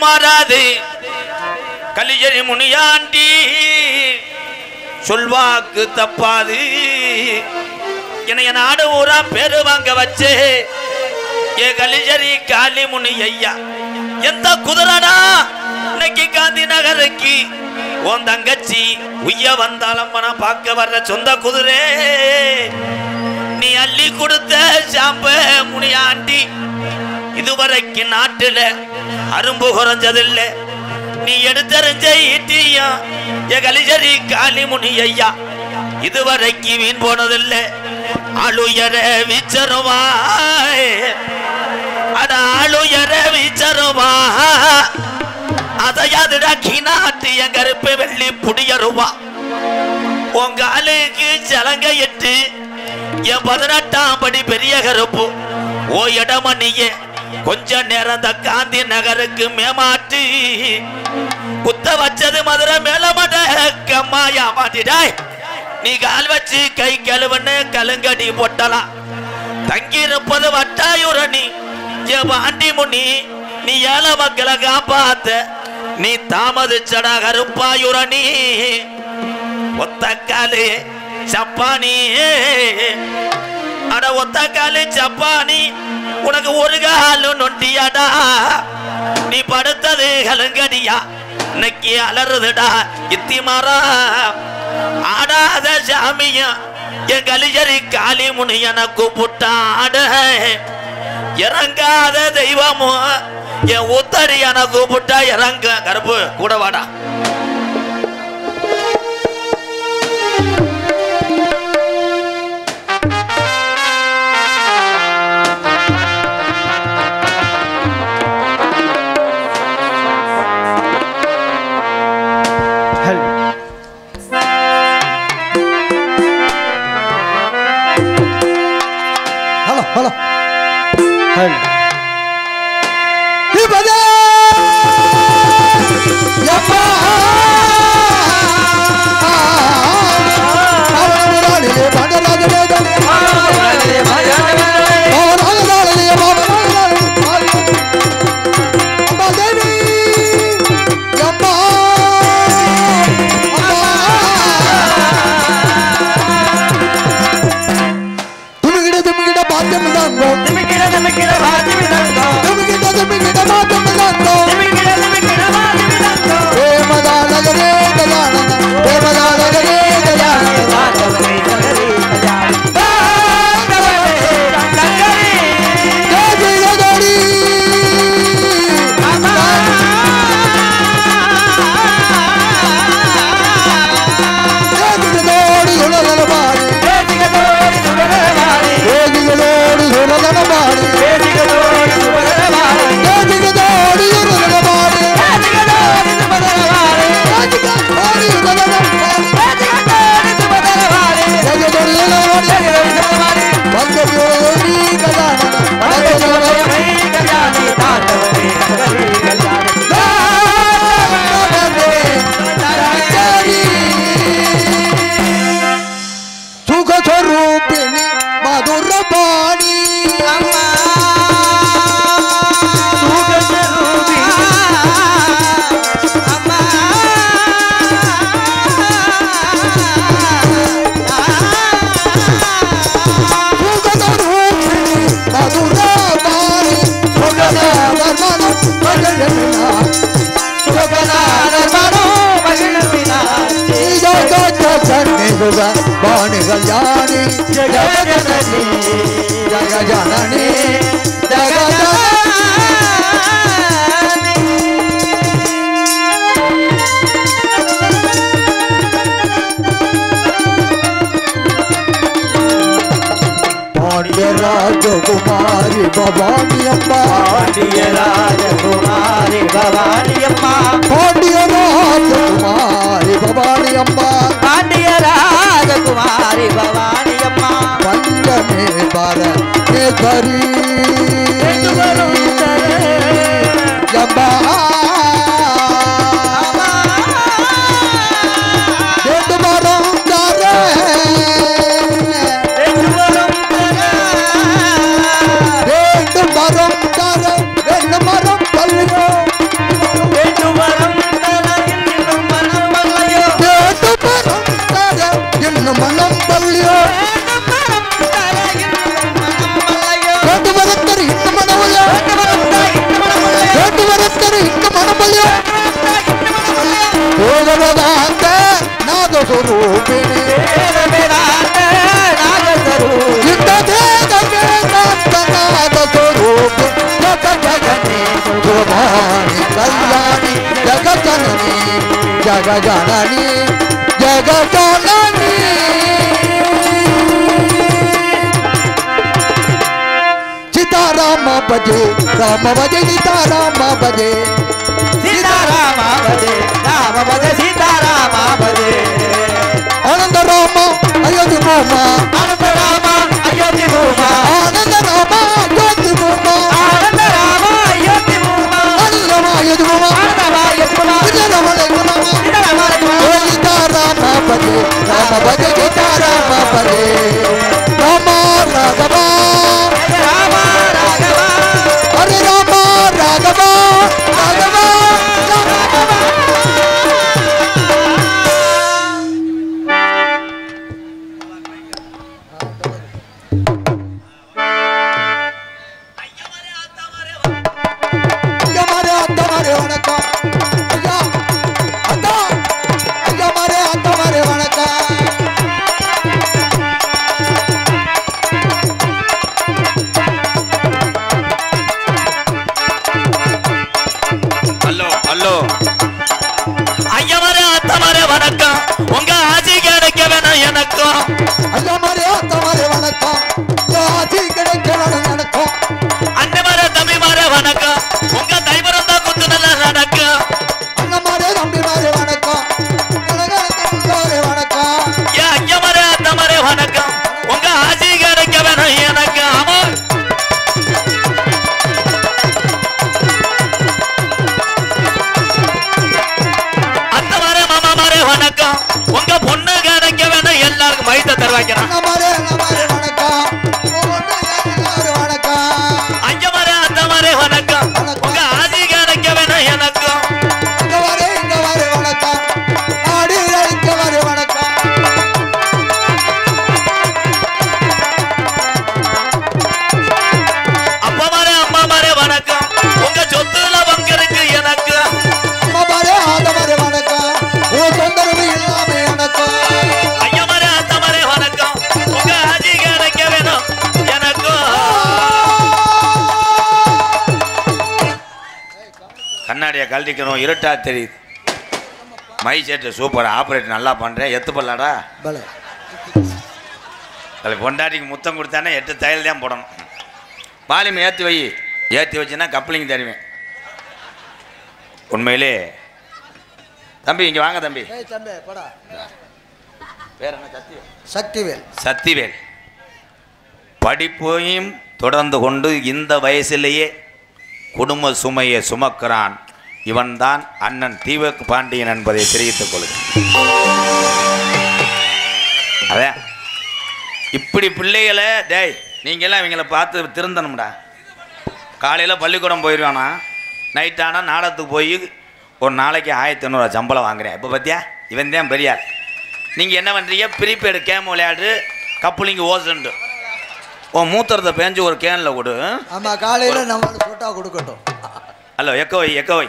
மாறாது கலிஜரி முனியாண்டி சொல்வாக்கு தப்பாது என்னைய நாடு ஊரா பேரு வாங்க வச்சு ஏ கலிஜரி காளி முனி ஐயா எந்த குதிரடா இன்னைக்கு காந்தி நகருக்கு உன் தங்கச்சி உய்ய வந்தாலும் பார்க்க வர்ற சொந்த குதிரை நீ அள்ளி கொடுத்த சாம்ப முனியாண்டி இதுவரைக்கும் நாட்டுல அரும்பு குறைஞ்சதில்லை நீ எடுத்தறிஞ்ச ஈட்டியா ஏ கலிஜரி காளி முனி ஐயா இதுவரைக்கும் வீண் போனதில்லை ஆளுயர விச்சருவா அட ஆளுயர விச்சருவா அதையாதுடா கிணாட்டு என் கருப்பு வெள்ளி புடியருவா உங்க ஆளுக்கு சலங்க எட்டு என் 18ஆம் படி பெரிய கருப்பு ஓ இடமணியே கொஞ்ச நேரம் இந்த காந்தி நகருக்கு மேமாட்டு குத்த வச்சது மதுரை மேலமட கம்மாயா மாட்டிடாய் நீ கால் வச்சு கை கழுவுன்னு கலுங்கடி போட்டலாம் தங்கி இருப்பது வட்டாயுரணி என் பாண்டி முனி நீ ஏழை மக்களை காப்பாத்த நீ தாமதிச்சடா கருப்பாயுரணி ஒத்தக்காலு சப்பானி அட ஒத்தக்காலு சப்பானி உனக்கு ஒரு காலு நொண்டியாடா நீ படுத்தது கலுங்கடியா இன்னைக்கு அலறுதுடா இத்தி மாறா ஆடாத சாமியா என் கலிஜரி காளி முனி என கூப்பிட்டாட இறங்காத தெய்வமோ என் உத்தரி என கூப்பிட்டா இறங்க கருப்பு கூட வாடா राजकुमारी भवानी अम्मा पांड्य राजकुमारी भवानी अम्मा पांड्य राजकुमारी भवानी अम्मा पांड्य राजकुमारी भवानी अम्मा पंचमे बार के धरी जम्बा ಸ್ವರೂಪಿಣಿ ವೇದಾಂತ ನಾದ ಸ್ವರೂಪಿಣಿ ನಾದ ಸ್ವರೂಪಿ ಜಗಜನನಿ ಶುಭಾನಿ ಕಲ್ಯಾಣಿ ಜಗಜನನಿ ಜಗಜನನಿ ಜಗಜನನಿ ಸೀತಾರಾಮ ಭಜೆ ರಾಮ ಭಜೆ ಸೀತಾರಾಮ ಭಜೆ ಸೀತಾರಾಮ ಭಜೆ ರಾಮ ಭಜೆ ಸೀತಾರಾಮ ಭಜೆ ಆನಂದ ರಾಮ ಅಯೋಧ್ಯೆ ಭೂಮ ಆನಂದ ರಾಮ ಅಯೋಧ್ಯೆ ಭೂಮ ಆನಂದ ರಾಮ ಅಯೋಧ್ಯೆ ಭೂಮ ಆನಂದ ರಾಮ ಅಯೋಧ್ಯೆ ಭೂಮ ಆನಂದ ರಾಮ ಅಯೋಧ್ಯೆ ಭೂಮ ಆನಂದ ರಾಮ ಅಯೋಧ್ಯೆ ಭೂಮ ಸೀತಾರಾಮ ಸೀತಾರಾಮ ಸೀತಾರಾಮ ಭಜೆ ರಾಮ ಭಜೆ ಸೀತಾರಾಮ ಭಜೆ ರಾಮ ರಾಘವ ರಾಮ ರಾಘವ ಹರೆ ರಾಮ ರಾಘವ ರಾಘವ ರಾಘವ அத்தமாரே வணக்கம் ஐயா அத்தா அத்தமாரே வணக்கம் ஹலோ ஹலோ ஐயமாரே அத்தமாரே வணக்கம் உங்க ஆட்சி கிடைக்க வேணும் எனக்கும் அத்தமாரே வணக்கம் ஆட்சி கிடைக்க வேணும் எனக்கும் அண்ணமாரே தம்பிமாரே வணக்கம் உங்க தைவரம் தான் குத்து நல்லா நடக்கும் அண்ணமாரே தம்பிமாரே வணக்கம் தம்பிமாரே வணக்கம் ஏன் ஐயமாரே அத்தமாரே வணக்கம் உங்க ஆட்சி கிடைக்க வேணும் எனக்கு ஆமா அத்தமாரே மாமாமாரே வணக்கம் உங்க பொண்ணு கிடைக்க வேணும் எல்லாருக்கும் மைத்த தருவாய்க்கிறான் அண்ணமாரே வணக்கம் வணக்கம் ஐயமாரே அத்தமாரே வணக்கம் உங்க ஆட்சி கிடைக்க வேணும் எனக்கும் இங்க வாரு வணக்கம் ஆடி இங்க வாரு வணக்கம் அப்பமாரே அம்மாமாரே வணக்கம் உங்க சொத்துல பங்கிருக்கு எனக்கு அம்மாமாரே ஆதமாரே வணக்கம் உன் தொந்தரவு இல்லாம வணக்கம் ஐயமாரே அத்தமாரே வணக்கம் உங்க ஆட்சி கிடைக்க வேணும் எனக்கும் கண்ணாடியை கழட்டிக்கணும் இருட்டா தெரியுது மை செட்டு சூப்பர் ஆப்ரேட் நல்லா பண்றேன் எத்து பண்ணலாடா பல அதில் பொண்டாட்டிக்கு முத்தம் கொடுத்தானே 8 தையல் தான் போடணும் வால்யூம் ஏற்றி வச்சுன்னா கப்ளிங் தருவேன் உண்மையிலே தம்பி இங்கே வாங்க தம்பி ஏய் தம்பி போடா வேற என்ன சக்திவேல் சக்திவேல் படிப்பையும் தொடர்ந்து கொண்டு இந்த வயசிலேயே குடும்ப சுமையை சுமக்கிறான் இவன்தான் அண்ணன் தீவக்கு பாண்டியன் என்பதை தெரிவித்துக் கொள்கிறேன் அதான் இப்படி பிள்ளைகளை டேய் நீங்களாம் இவங்களை பார்த்து திருந்தணும்டா காலையில் பள்ளிக்கூடம் போயிடுவானா நைட் ஆனால் நாடகத்துக்கு போய் ஒரு நாளைக்கு 1500 சம்பளம் வாங்குறேன் இப்போ பார்த்தியா இவன் தான் பெரியார் நீங்கள் என்ன பண்ணுறீங்க ப்ரீபெய்டு கேம் விளையாடு கப்புளிங்க ஓசண்டு உன் மூத்திரத்தை பேஞ்சு ஒரு கேனில் கொடு ஆமா காலையில நம்ம போட்டா கொடுக்கட்டும் ஹலோ எக்கோ வை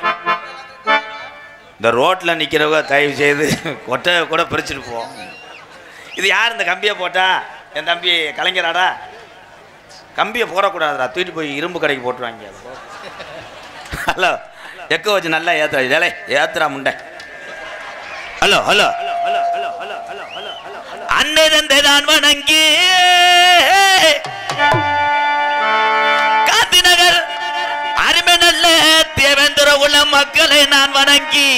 இந்த ரோட்டில் நிற்கிறவங்க தயவு செய்து கொட்டையை கூட பிரிச்சுட்டு போவோம் இது யார் இந்த கம்பியை போட்டா என் தம்பி கலைஞராடா கம்பியை போடக்கூடாதுடா தூக்கிட்டு போய் இரும்பு கடைக்கு போட்டுருவாங்க ஹலோ எக்கோ வச்சு நல்லா ஏற்றுறா இதே ஏத்துறா முண்டை ஹலோ ஹலோ அன்னை தான் வணங்கி காந்தி நகர் அருமை நல்ல தேவேந்திர உள்ள மக்களை நான் வணங்கி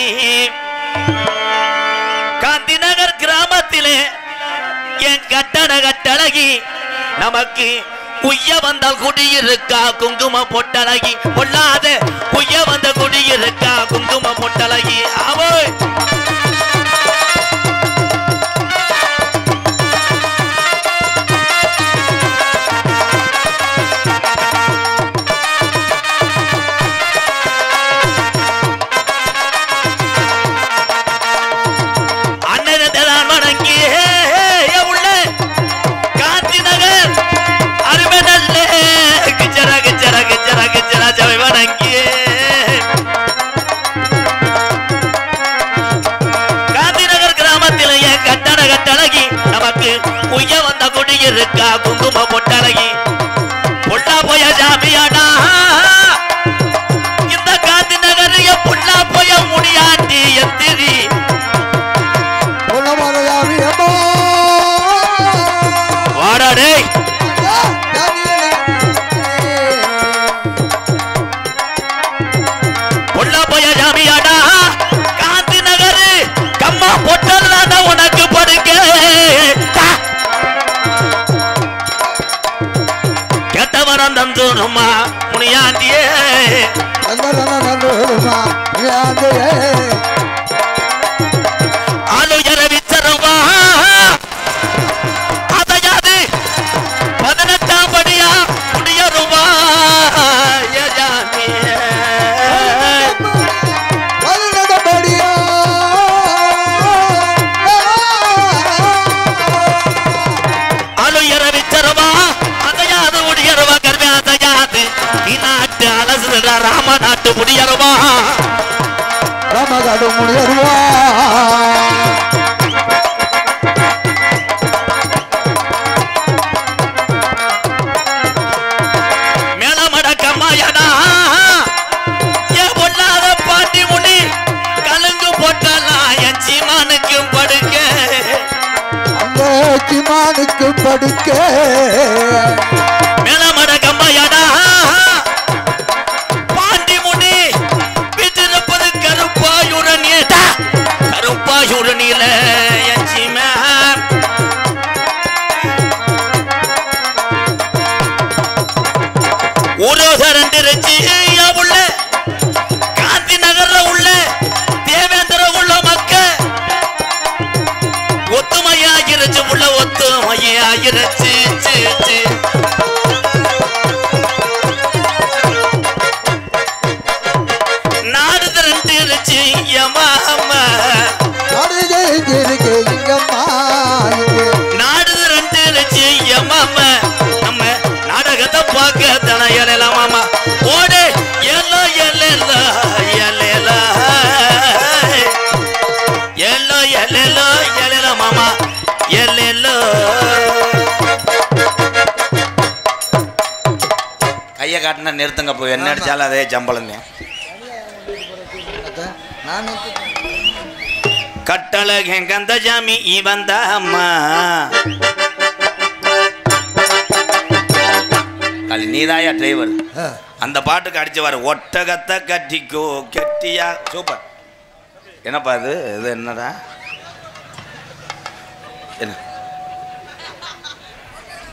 காந்தி நகர் கிராமத்திலே என் கட்டழகி நமக்கு உய்ய வந்தால் குடியிருக்கா குங்கும பொட்டழகி பொல்லாத உய்ய வந்த குடியிருக்கா குங்கும பொட்டழகி அவோ உனக்கு உய்ய வந்த குடி இருக்கா குங்கும பொட்டழகி பொல்லா போய ஜாமியாடா இந்த காந்தி நகரிய பொல்லா போய முடியாட்டி எத்திரி வாடாடே பொல்லா போய ஜாமியாடா காந்தி நகரு கம்மா பொட்டல் உனக்கு படுக்க கெட்டவரம் தந்தோனுமா முனியாண்டியே ஆளுயர விச்சரவா அதையாது 18ஆம் படியா முடியருவா ஆளுயர விச்சரவா அதையாது முடியருவா கர்மே அதையாது நாட்டு அலசுடா ராம நாட்டு முடியருவா ராமநாடு முடியருவா மேலமடக்கம்மாயடா ஏன் பொல்லாத பாட்டி முடி கலங்கு போட்டலாம் என் சீமானுக்கு படுக்க அந்த சீமானுக்கு படுக்க மேலமடக்கம்மாயடா பாண்டி முடி வீட்டிருப்பது கருப்பாயுரணியடா கருப்பாயுரணியில என் சீமா ஊரோசரண்டிருச்சு உள்ள காந்தி நகர்ல உள்ள தேவேந்திர உள்ள மக்க ஒத்துமையாகிருச்சு உள்ள ஒத்துமையாகிருச்சு நாடு திரண்டிருச்சு எமாமா நாடு ஜெயிச்சிருக்கு இங்கம்மா நாடு திரண்டிருச்சு எமாமா நம்ம நாடகத்தை பார்க்க தனையலாம் மாமா ஓடு yellow yellow yellow yellow yellow yellow மாமா எல்லோ கையை காட்டினா நிறுத்துங்க போய் என்ன அடிச்சாலும் அதே சம்பளம் கட்டழக கந்த ஜாமி இவந்த அம்மா நீதாயா டிரைவர் அந்த பாட்டுக்கு அடிச்சு வர ஒட்டகத்தை கட்டிக்கோ கெட்டியா சூப்பர் என்னப்பா இது இது என்னடா என்ன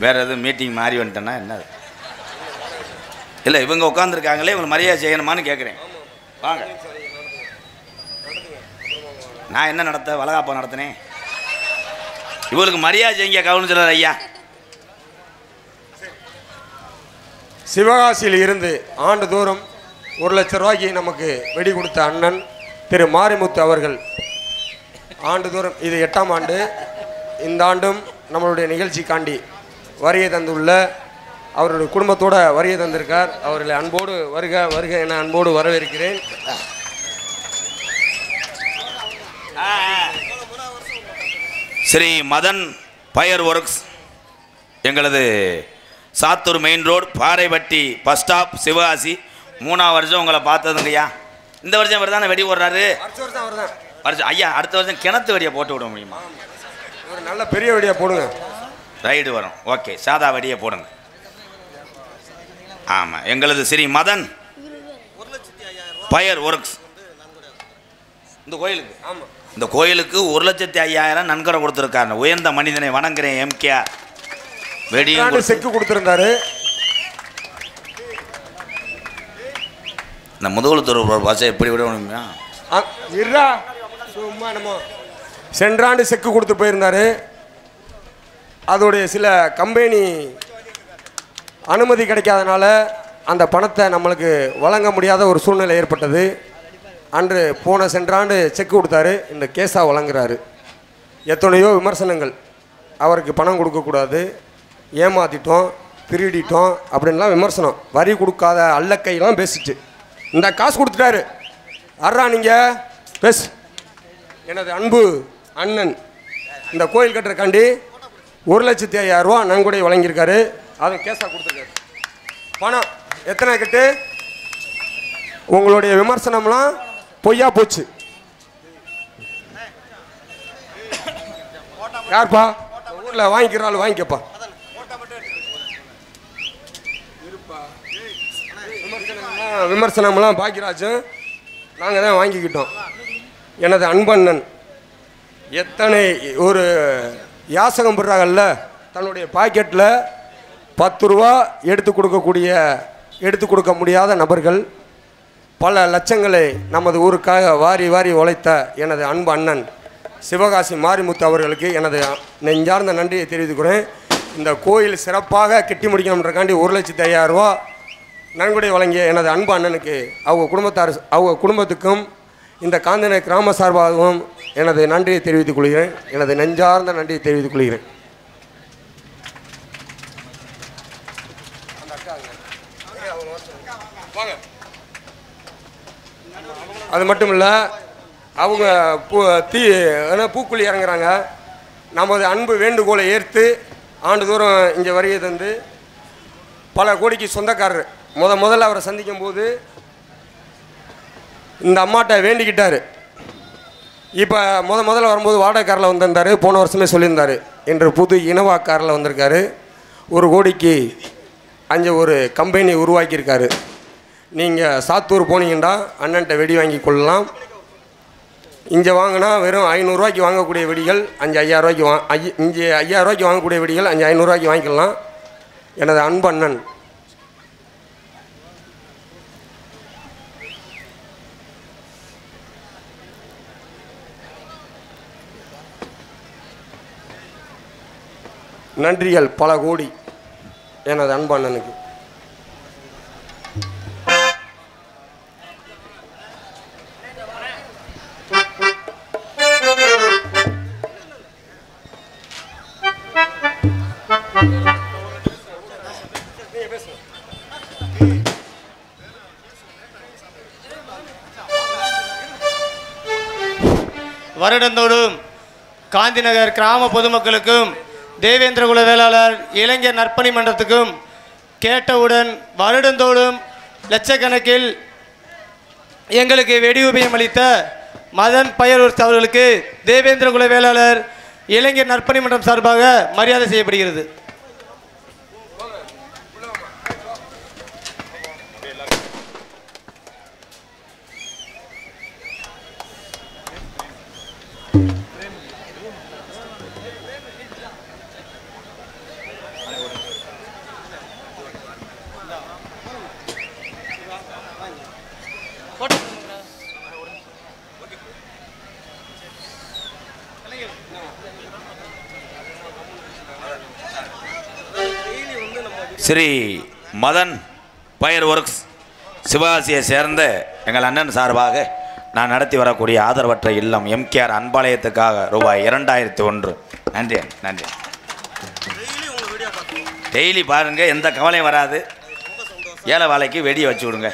வேற எதுவும் மீட்டிங் மாறி வந்துட்டேன்னா என்னது இல்லை இவங்க உட்காந்துருக்காங்களே இவங்க மரியாதை செய்யணுமான்னு கேட்குறேன் வாங்க நான் என்ன நடத்த வளகாப்பா நடத்தினேன் இவங்களுக்கு மரியாதை செய்ய கவனிச்சுறாரு ஐயா சிவகாசியில் இருந்து ஆண்டுதோறும் 1 லட்சம் ரூபாய்க்கு நமக்கு வெடி கொடுத்த அண்ணன் திரு மாரிமுத்து அவர்கள் ஆண்டுதோறும் இது 8ஆம் ஆண்டு இந்த ஆண்டும் நம்மளுடைய நிகழ்ச்சிக்காண்டி வருகை தந்துள்ள அவருடைய குடும்பத்தோடு வருகை தந்திருக்கார். அவர்களை அன்போடு வருக வருக என அன்போடு வரவேற்கிறேன். ஸ்ரீ மதன் பயர் ஒர்க்ஸ் எங்களது Sattur main road Paraipatti bus stop Sivakasi 3ஆம் வருஷம் உங்களை பார்த்ததுங்கய்யா. இந்த வருஷம் இவர் தானே வெடி போடுறாரு. வருஷம் ஐயா அடுத்த வருஷம் கிணத்து வெடியை போட்டு விட முடியுமா? ஒரு நல்ல பெரிய வெடியை போடுங்க. ரைடு வரும். ஓகே சாதா வெடியை போடுங்க. ஆமாம் எங்களது ஸ்ரீ மதன் பயர் ஒர்க்ஸ் இந்த கோயிலுக்கு இந்த கோயிலுக்கு 1,05,000 நன்கொடை கொடுத்துருக்காரு. உயர்ந்த மனிதனை வணங்குறேன். எம்கேஆர் வெடியும் செக்கு கொடுத்துருந்தாரு. இந்த முதுகுளத்தூர் பாசை எப்படி விட முடியுமா? சும்மா நம்ம சென்றாண்டு செக்கு கொடுத்து போயிருந்தாரு. அதோடைய சில கம்பெனி அனுமதி கிடைக்காதனால அந்த பணத்தை நம்மளுக்கு வழங்க முடியாத ஒரு சூழ்நிலை ஏற்பட்டது. அன்று போன சென்றாண்டு செக்கு கொடுத்தாரு. இந்த கேஸா வழங்குறாரு. எத்தனையோ விமர்சனங்கள். அவருக்கு பணம் கொடுக்கக்கூடாது, ஏமாற்றிட்டோம், திருடிட்டோம் அப்படின்லாம் விமர்சனம். வரி கொடுக்காத அல்லக்கையெல்லாம் பேசிட்டு இந்த காசு கொடுத்துட்டாரு. அறா நீங்கள் பேசு. எனது அன்பு அண்ணன் இந்த கோயில் கட்டுறக்காண்டி 1,05,000 ரூபா நன்கொடை வழங்கியிருக்காரு. அதுவும் கேஸாக கொடுத்துருக்காரு. பணம் எத்தனை கட்டு? உங்களுடைய விமர்சனம்லாம் பொய்யா போச்சு. யார்ப்பா ஊரில் வாங்கிக்கிறாள் வாங்கிக்கப்பா. விமர்சனம்லாம் பாக்கியராஜும் நாங்கள் தான் வாங்கிக்கிட்டோம். எனது அன்பண்ணன் எத்தனை ஒரு யாசகம் போடுறாங்கல்ல, தன்னுடைய பாக்கெட்டில் 10 ரூபா எடுத்து கொடுக்க முடியாத நபர்கள் பல லட்சங்களை நமது ஊருக்காக வாரி வாரி உழைத்த எனது அன்பு அண்ணன் சிவகாசி மாரிமுத்து அவர்களுக்கு எனது நெஞ்சார்ந்த நன்றியை தெரிவித்துக்கிறேன். இந்த கோயில் சிறப்பாக கட்டி முடிக்கணுன்றக்காண்டி 1,05,000 ரூபா நன்கொடை வழங்கிய எனது அன்பு அண்ணனுக்கு அவங்க குடும்பத்துக்கும் இந்த காந்தின கிராம சார்பாகவும் எனது நன்றியை தெரிவித்துக் கொள்கிறேன். எனது நெஞ்சார்ந்த நன்றியை தெரிவித்துக் கொள்கிறேன். அது மட்டும் இல்லை, அவங்க பூக்குழி இறங்குறாங்க. நமது அன்பு வேண்டுகோளை ஏற்று ஆண்டுதோறும் இங்கே வருகை தந்து பல கோடிக்கு சொந்தக்காரர். முதல்ல அவரை சந்திக்கும் போது இந்த அம்மாட்ட வேண்டிக்கிட்டார். இப்போ முதல்ல வரும்போது வாடகை காரில் வந்திருந்தார். போன வருஷமே சொல்லியிருந்தார். இன்று புது இனோவா காரில் வந்திருக்காரு. 1 கோடிக்கு அங்கே ஒரு கம்பெனி உருவாக்கியிருக்காரு. நீங்கள் சாத்தூர் போனீங்கன்னா அண்ணன்ட்ட வெடி வாங்கி கொள்ளலாம். இங்கே வாங்கினா வெறும் 500 ரூபாய்க்கு வாங்கக்கூடிய வெடிகள் அங்கே 5000 ரூபாய்க்கு இங்கே 5000 ரூபாய்க்கு வாங்கக்கூடிய வெடிகள் அங்கே 500 ரூபாய்க்கு வாங்கிக்கலாம். எனது அன்பு அண்ணன் நன்றிகள் பல கோடி எனது அன்பு அண்ணனுக்கு. வருடந்தோறும் காந்திநகர் கிராம பொதுமக்களுக்கும் தேவேந்திரகுல வேளாளர் இளைஞர் நற்பணி மன்றத்துக்கும் கேட்டவுடன் வருடந்தோறும் லட்சக்கணக்கில் எங்களுக்கு வெடியுபயம் அளித்த மதன் பயரூர் அவர்களுக்கு தேவேந்திரகுல வேளாளர் இளைஞர் நற்பணி மன்றம் சார்பாக மரியாதை செய்யப்படுகிறது. ஸ்ரீ மதன் பயர் ஒர்க்ஸ் சிவகாசியை சேர்ந்த எங்கள் அண்ணன் சார்பாக நான் நடத்தி வரக்கூடிய ஆதரவற்ற இல்லம் எம்கேஆர் அன்பாலயத்துக்காக ரூபாய் 2001. நன்றி நன்றி. டெய்லி பாருங்க, எந்த கவலையும் வராது. ஏழை வேலைக்கு வெடியை வச்சு விடுங்க.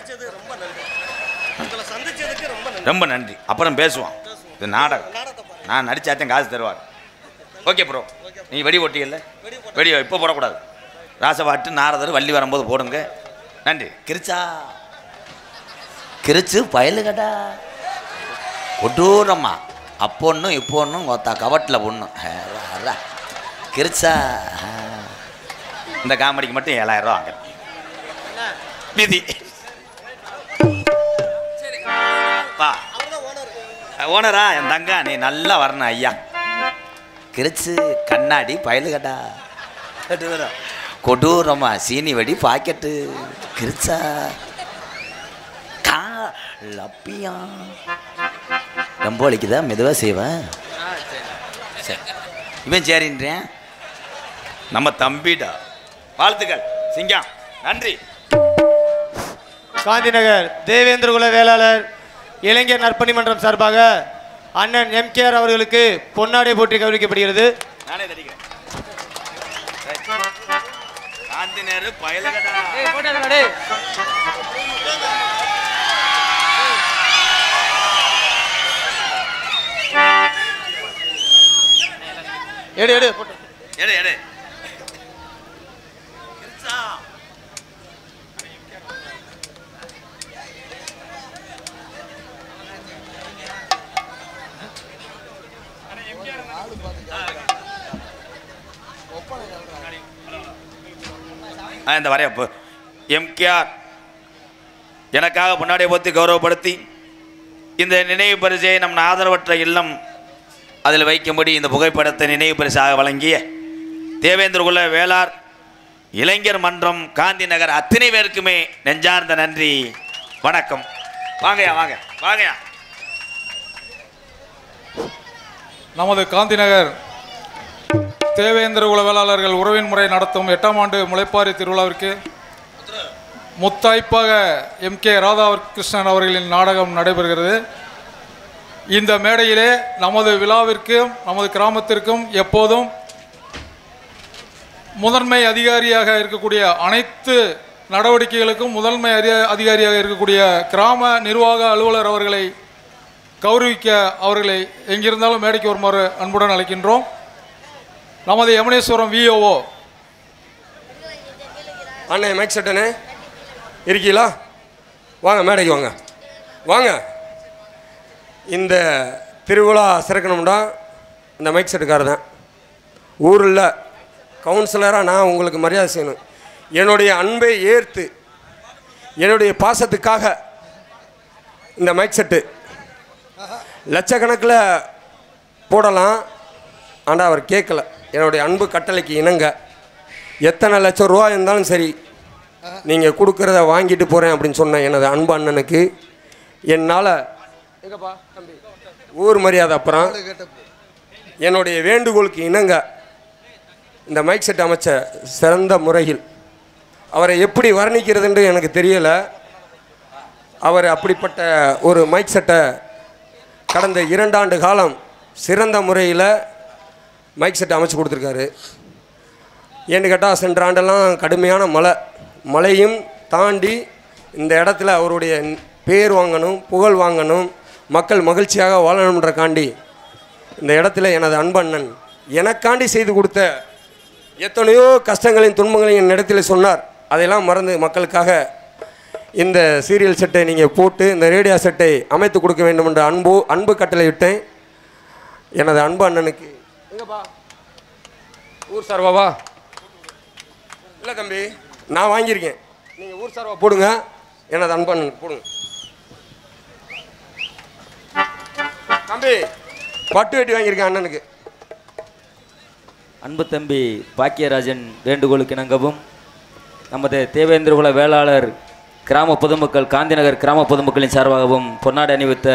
ரொம்ப நன்றி. அப்புறம் பேசுவோம். இது நாடகம். நான் நடிச்சாத்தையும் காசு தருவார். ஓகே ப்ரோ, நீ வெடி ஓட்டியல்ல, வெடி இப்போ போடக்கூடாது. ராசவாட்டு நாரதர் வள்ளி வரும்போது போடுங்க. நன்றி. கிரிச்சு பயலுகடா கொடூரம்மா அப்பொன்னும் இப்போ ஒன்றும் கொத்தா கவட்டில் பொண்ணும் கிரிச்சா. இந்த காமெடிக்கு மட்டும் 7000 ரூபா வாங்க விதி. வா ஓனரா, என் தங்கா நீ நல்லா வரணும் ஐயா. கிரிச்சு கண்ணாடி பயலுகடா கொடூரமா சீனி வெடி பாக்கெட்டு கிரிச்சா லப்பியா. ரொம்ப வலிக்குதா? மெதுவாக செய்வேன். சரி, இவன் சரின்றேன். நம்ம தம்பிடா. வாழ்த்துக்கள் சிங்கம். நன்றி. காந்திநகர் தேவேந்திரகுல வேளாளர் இளைஞர் நற்பணி மன்றம் சார்பாக அண்ணன் எம்கேஆர் அவர்களுக்கு பொன்னாடை போற்றி கௌரவிக்கப்படுகிறது. நானே தடிக்கிறேன். காந்திநேரு பயலுகடா. எடு எடு எடு எடு இந்த வரையப்பு எம்கேஆர் எனக்காக முன்னாடியே போத்தி கௌரவப்படுத்தி இந்த நினைவு பரிசை நம் ஆதரவற்ற இல்லம் அதில் வைக்கும்படி இந்த புகைப்படத்தை நினைவு பரிசாக வழங்கிய தேவேந்திரகுல வேளார் இளைஞர் மன்றம் காந்தி நகர் அத்தனை பேருக்குமே நெஞ்சார்ந்த நன்றி வணக்கம். வாங்கயா வாங்க வாங்கயா. நமது காந்தி நகர் தேவேந்திர குல வேளாளர்கள் உறவின் முறை நடத்தும் 8ஆம் ஆண்டு முளைப்பாரி திருவிழாவிற்கு முத்தாய்ப்பாக எம்கே ராதாகிருஷ்ணன் அவர்களின் நாடகம் நடைபெறுகிறது. இந்த மேடையிலே நமது விழாவிற்கும் நமது கிராமத்திற்கும் எப்போதும் முதன்மை அதிகாரியாக இருக்கக்கூடிய அனைத்து நடவடிக்கைகளுக்கும் முதன்மை அதிகாரியாக இருக்கக்கூடிய கிராம நிர்வாக அலுவலர் அவர்களை கௌரவிக்க அவர்களை எங்கிருந்தாலும் மேடைக்கு வருமாறு அன்புடன் அழைக்கின்றோம். நமது யமுனேஸ்வரம் விஓஓ அண்ணே மைக் செட்டனே இருக்கீங்களா? வாங்க மேடைக்கு வாங்க வாங்க. இந்த திருவிழா சிறக்கணும்னா இந்த மைக் செட்டுக்காரர் தான். ஊரில் கவுன்சிலராக நான் உங்களுக்கு மரியாதை செய்யணும். என்னுடைய அன்பை ஏற்று என்னுடைய பாசத்துக்காக இந்த மைக் செட்டு லட்சக்கணக்கில் போடலாம். ஆனால் அவர் கேட்கல. என்னுடைய அன்பு கட்டளைக்கு இணங்க எத்தனை லட்சம் ரூபா இருந்தாலும் சரி நீங்கள் கொடுக்குறத வாங்கிட்டு போகிறேன் அப்படின்னு சொன்ன எனது அன்பு அண்ணனுக்கு என்னால் ஊர் மரியாதை அப்புறம் என்னுடைய வேண்டுகோளுக்கு இணங்க இந்த மைக் செட் அமைச்ச சிறந்த முறையில் அவரை எப்படி வர்ணிக்கிறதுன்னு எனக்கு தெரியலை. அவர் அப்படிப்பட்ட ஒரு மைக் செட்டை கடந்த 2 ஆண்டு காலம் சிறந்த முறையில் மைக் செட்டை அமைச்சு கொடுத்துருக்காரு. ஏன்னு கேட்டால் சென்ற ஆண்டெல்லாம் கடுமையான மழையும் தாண்டி இந்த இடத்துல அவருடைய பேர் வாங்கணும், புகழ் வாங்கணும், மக்கள் மகிழ்ச்சியாக வாழணுன்றக்காண்டி இந்த இடத்துல எனது அன்பண்ணன் எனக்காண்டி செய்து கொடுத்த எத்தனையோ கஷ்டங்களையும் துன்பங்களையும் என் இடத்துல சொன்னார். அதையெல்லாம் மறந்து மக்களுக்காக இந்த சீரியல் செட்டை நீங்கள் போட்டு இந்த ரேடியோ செட்டை அமைத்து கொடுக்க வேண்டும் என்ற அன்பு கட்டளை விட்டேன். எனது அன்பு அண்ணனுக்கு எங்கப்பா ஊர் சார்பாவா? இல்லை தம்பி, நான் வாங்கியிருக்கேன். நீங்கள் ஊர் சார்பா போடுங்க. எனது அன்பு அண்ணன் போடுங்க. தம்பி பட்டு வெட்டி வாங்கியிருக்கேன் அண்ணனுக்கு. அன்பு தம்பி பாக்கியராஜன் வேண்டுகோளுக்கு இணங்கவும் நமது தேவேந்திரகுல வேளாளர் கிராம பொதுமக்கள் காந்தி நகர் கிராம பொதுமக்களின் சார்பாகவும் பொன்னாடை அணிவித்த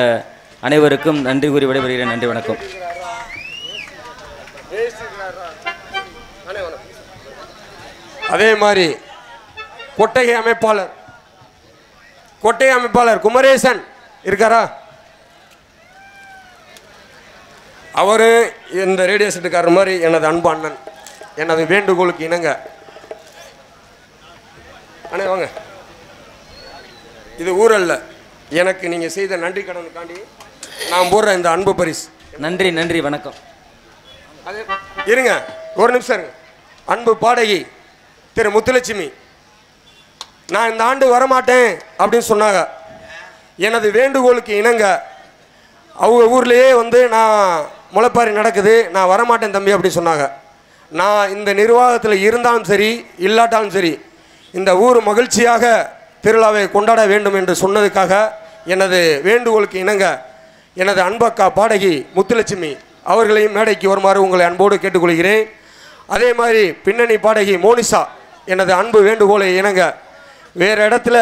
அனைவருக்கும் நன்றி கூறி விடைபெறுகிறேன். நன்றி வணக்கம். அதே மாதிரி கொட்டகை அமைப்பாளர் குமரேசன் இருக்காரா? அவரு இந்த ரேடியோ செட்டுக்காரர் மாதிரி எனது அன்பு அண்ணன் எனது வேண்டுகோளுக்கு இணங்க அண்ணே வாங்க. இது ஊரல்ல, எனக்கு நீங்கள் செய்த நன்றி கடனுக்காண்டி நான் போடுற இந்த அன்பு பரிசு. நன்றி நன்றி வணக்கம். அது இருங்க ஒரு நிமிஷம் இருங்க. அன்பு பாடகி திரு முத்துலட்சுமி நான் இந்த ஆண்டு வரமாட்டேன் அப்படின்னு சொன்னாங்க. எனது வேண்டுகோளுக்கு இணங்க அவங்க ஊர்லேயே வந்து நான் முளைப்பாரி நடக்குது, நான் வரமாட்டேன் தம்பி அப்படின்னு சொன்னாங்க. நான் இந்த நிர்வாகத்தில் இருந்தாலும் சரி இல்லாட்டாலும் சரி இந்த ஊர் மகிழ்ச்சியாக திருவிழாவை கொண்டாட வேண்டும் என்று சொன்னதுக்காக எனது வேண்டுகோளுக்கு இணங்க எனது அன்பக்கா பாடகி முத்துலட்சுமி அவர்களையும் மேடைக்கு வருமாறு உங்களை அன்போடு கேட்டுக்கொள்கிறேன். அதே மாதிரி பின்னணி பாடகி மோனிஷா எனது அன்பு வேண்டுகோளை இணங்க வேறு இடத்துல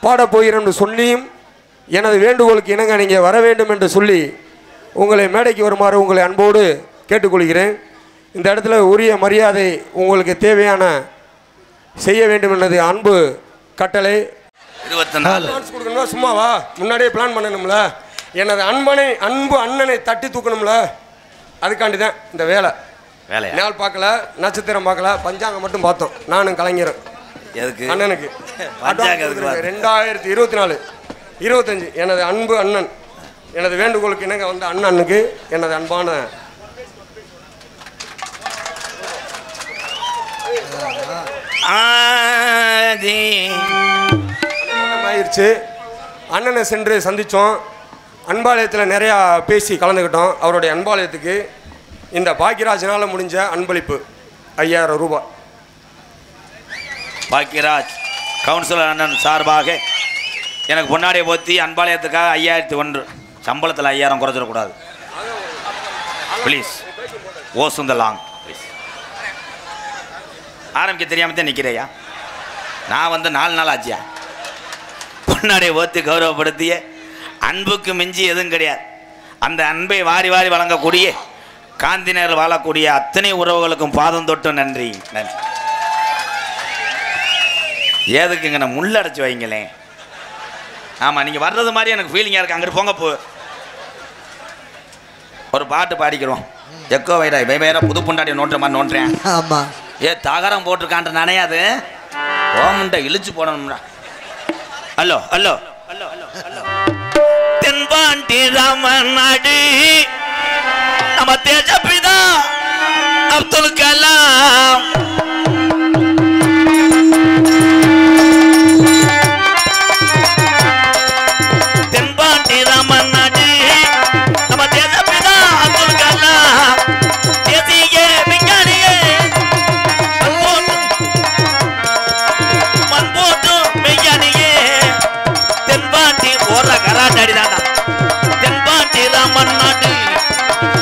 பாடப் போகிறேன்னு சொல்லியும் எனது வேண்டுகோளுக்கு இணங்க நீங்கள் வர வேண்டும் என்று சொல்லி உங்களை மேடைக்கு வருமாறு உங்களை அன்போடு கேட்டுக்கொள்கிறேன். இந்த இடத்துல உரிய மரியாதை உங்களுக்கு தேவையான செய்ய வேண்டும் எனது அன்பு கட்டளை. 24 கொடுக்கணும்னா சும்மாவா? முன்னாடியே பிளான் பண்ணணும்ல. எனது அன்பு அண்ணனை தட்டி தூக்கணும்ல. அதுக்காண்டி தான் இந்த வேலையா? நாள் பார்க்கல, நட்சத்திரம் பார்க்கல, பஞ்சாங்கம் மட்டும் பார்த்தோம். நானும் கலைஞரும் எதுக்கு அண்ணனுக்கு 2024 25 எனது அன்பு அண்ணன் எனது வேண்டுகோளுக்கு இணங்க வந்த அண்ணனுக்கு எனது அன்பான ஆயிடுச்சு. அண்ணனை சென்று சந்தித்தோம். அன்பாலயத்தில் நிறையா பேசி கலந்துக்கிட்டோம். அவருடைய அன்பாலயத்துக்கு இந்த பாக்கியராஜனால் முடிஞ்ச அன்பளிப்பு 5000 ரூபாய். பாக்கியராஜ் கவுன்சிலர் அண்ணன் சார்பாக எனக்கு பொன்னாடியை போத்தி அன்பாலயத்துக்காக 5001 சம்பளத்தில் 5000 குறைச்சிடக்கூடாது ப்ளீஸ் ஓசுந்தலாங் ப்ளீஸ். ஆரம்பிக்க தெரியாமல் தான் நிற்கிறையா. நான் வந்து 4 நாள் ஆச்சியா. பொன்னாடியை போத்தி கௌரவப்படுத்திய அன்புக்கு மிஞ்சி எதுவும் கிடையாது. அந்த அன்பை வாரி வாரி வழங்கக்கூடிய காந்திநகர் வாழக்கூடிய அத்தனை உறவுகளுக்கும் பாதம் தொட்டு நன்றி நன்றி. ஏதுக்குங்க நான் முள்ளடைச்சி வைங்களேன். ஆமாம், நீங்கள் வர்றது மாதிரி எனக்கு ஃபீலிங்காக இருக்கு. அங்கிட்டு போங்க போ. ஒரு பாட்டு பாடிக்கிறோம். எக்கோ வைரா வேற புது பொண்டாட்டி நோட்டுற மாதிரி நோட்டுறேன். ஆமா, தகரம் போட்டிருக்கான்ற நினையாது. ஓமுண்ட இழுச்சு போடணும்டா. Hello hello hello hello hello Thenpandi Ramanadu நம்ம தேஜப்பிதா அப்துல் கலாம் தென்பாண்டி ராமநாடு நம்ம தேஜப்பிதா அப்துல் கலாம் தேசிய விஞ்ஞானியே மண்போட்டு மெய்யானியே தென்பாண்டி ஓர கராட்டாடி தாண்டா தென்பாண்டி ராமநாடு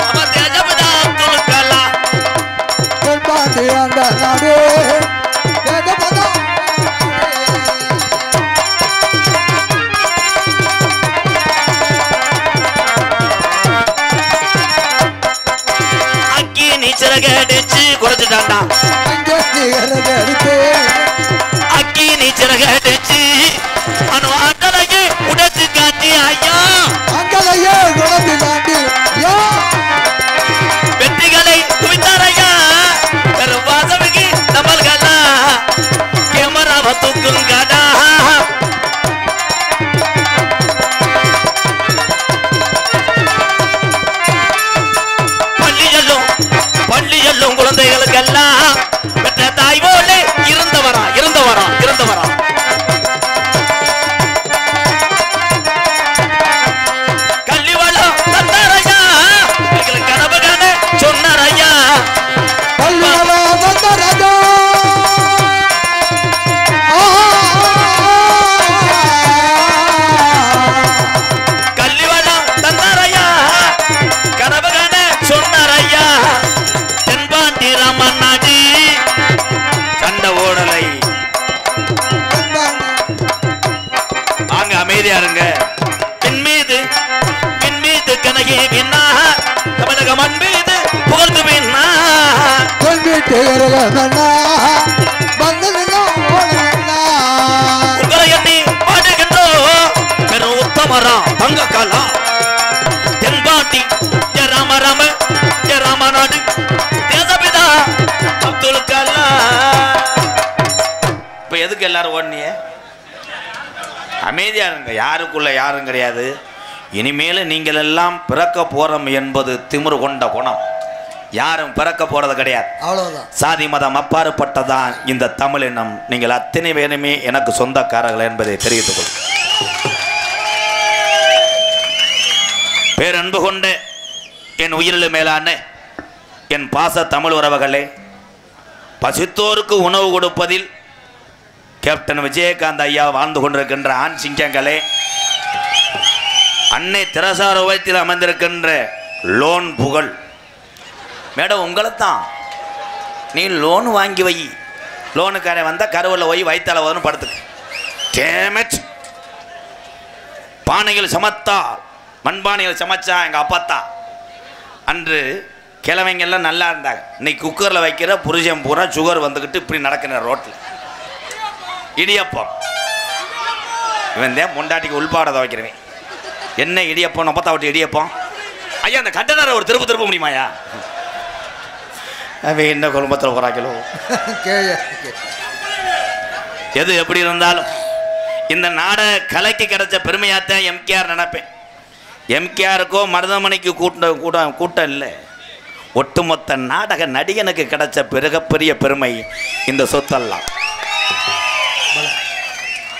நம்ம தேஜப்பிதா அப்துல் கலாம் தென்பாண்டி அந்த நாடு தேஜபதா. அக்கி நீச்சல் கடிச்சு குறைச்சிட்டாண்டா அங்கே நீரக எடுத்து அக்கி நீச்சல் கடிச்சு அனு ஆட்டலையே உடைச்சு காட்டி ஐயா அங்கலையே குணத்தி தாண்டி யா வெற்றிகளை குவித்தாரையா பெரும் வாசமிக்கு நம்மள்களா கேமராவை தூக்குங்கடா பள்ளி செல்லும் குழந்தைகளுக்கெல்லாம் பெற்ற தாய் போல இருந்தவரா இருந்தவரா இருந்தவரா கல்வி வளம் தந்தாரையா எங்களுக்கு கனவு காண சொன்னாரையா பள்ளிகளோ வந்த ராஜா கல்வி வளம் தந்தாரையா கனவு காண சொன்னாரையா தென்பாண்டி ராமநாடு சண்டை ஓடலை வாங்க அமைதியா இருங்க பின் மீது கனகே பின்னா தமிழக மண் மீது புகழ்ந்து பின்னா சொல்லிட்டு இருகண்ணா வந்ததுன்னா ஓடுங்கண்ணா. உங்களை எண்ணி பாடுகின்றோ பெரும் உத்தமரா தங்க காலா தென்பாண்டி ஜெய ராமநாடு தேசபிதா அப்துல் கலாம். இப்ப எதுக்கு எல்லாரும் ஓடுனிய? அமைதியா இருங்க. யாருக்குள்ள யாரும் கிடையாது. இனிமேல் நீங்கள் எல்லாம் பிறக்க போறோம் என்பது திமிரு கொண்ட குணம். யாரும் பிறக்க போறது கிடையாது. அவ்வளவுதான். சாதி மதம் அப்பாற்பட்டதான் இந்த தமிழ் இனம். நீங்கள் அத்தனை பேருமே எனக்கு சொந்தக்காரர்கள் என்பதை தெரிவித்துக் கொள்ளும். பேரன்பு கொண்ட என் உயிரில் மேலான என் பாச தமிழ் உறவுகளே, பசித்தோருக்கு உணவு கொடுப்பதில் கேப்டன் விஜயகாந்த் ஐயா வாழ்ந்து கொண்டிருக்கின்ற ஆண் சிங்கங்களே, அன்னை திரசார உயரத்தில் அமர்ந்திருக்கின்ற லோன் புகழ் மேடம் உங்களைத்தான். நீ லோன் வாங்கி வை. லோனுக்காரன் வந்தால் கருவில் போய் வயிற்றால வரும் படுத்துக்கு. டேமேஜ் பானைகள் சமத்தா மண்பானைகள் சமைச்சா எங்கள் அப்பாத்தா. அன்று கிழமைங்கெல்லாம் நல்லா இருந்தாங்க. இன்னைக்கு குக்கரில் வைக்கிற புருஷன் பூரா சுகர் வந்துக்கிட்டு இப்படி நடக்கிற ரோட்டில். இடியப்பம் இவன் தான் முண்டாட்டிக்கு உள்பாடதை வைக்கிறவன். என்ன இடியப்பம் நொப்பத்தா விட்டு இடியப்பம். ஐயா அந்த கட்டணரை ஒரு திருப்ப முடியுமாயா? அவன் என்ன குடும்பத்தில் போறாங்களோ. எது எப்படி இருந்தாலும் இந்த நாடை கலைக்கு கிடைச்ச பெருமையாத்தான் எம்கேஆர் நினைப்பேன். எம்கேஆருக்கோ மருதமணிக்கு கூட்டம் இல்லை. ஒட்டுமொத்த நாடக நடிகனுக்கு கிடைச்ச மிகப்பெரிய பெருமை இந்த சொத்தெல்லாம்.